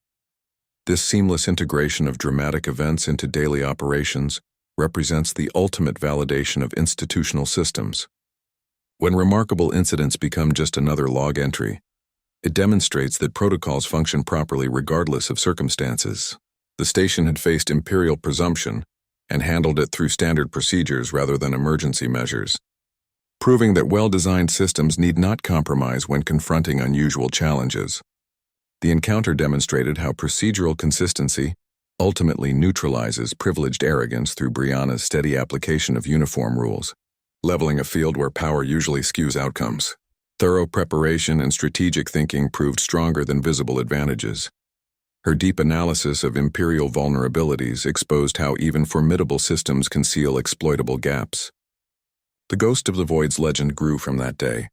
This seamless integration of dramatic events into daily operations represents the ultimate validation of institutional systems. When remarkable incidents become just another log entry, it demonstrates that protocols function properly regardless of circumstances. The station had faced Imperial presumption, and handled it through standard procedures rather than emergency measures, proving that well-designed systems need not compromise when confronting unusual challenges. The encounter demonstrated how procedural consistency ultimately neutralizes privileged arrogance through Brianna's steady application of uniform rules, leveling a field where power usually skews outcomes. Thorough preparation and strategic thinking proved stronger than visible advantages. Her deep analysis of Imperial vulnerabilities exposed how even formidable systems conceal exploitable gaps. The Ghost of the Void's legend grew from that day,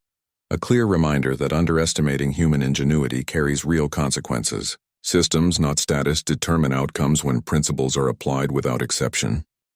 a clear reminder that underestimating human ingenuity carries real consequences. Systems, not status, determine outcomes when principles are applied without exception.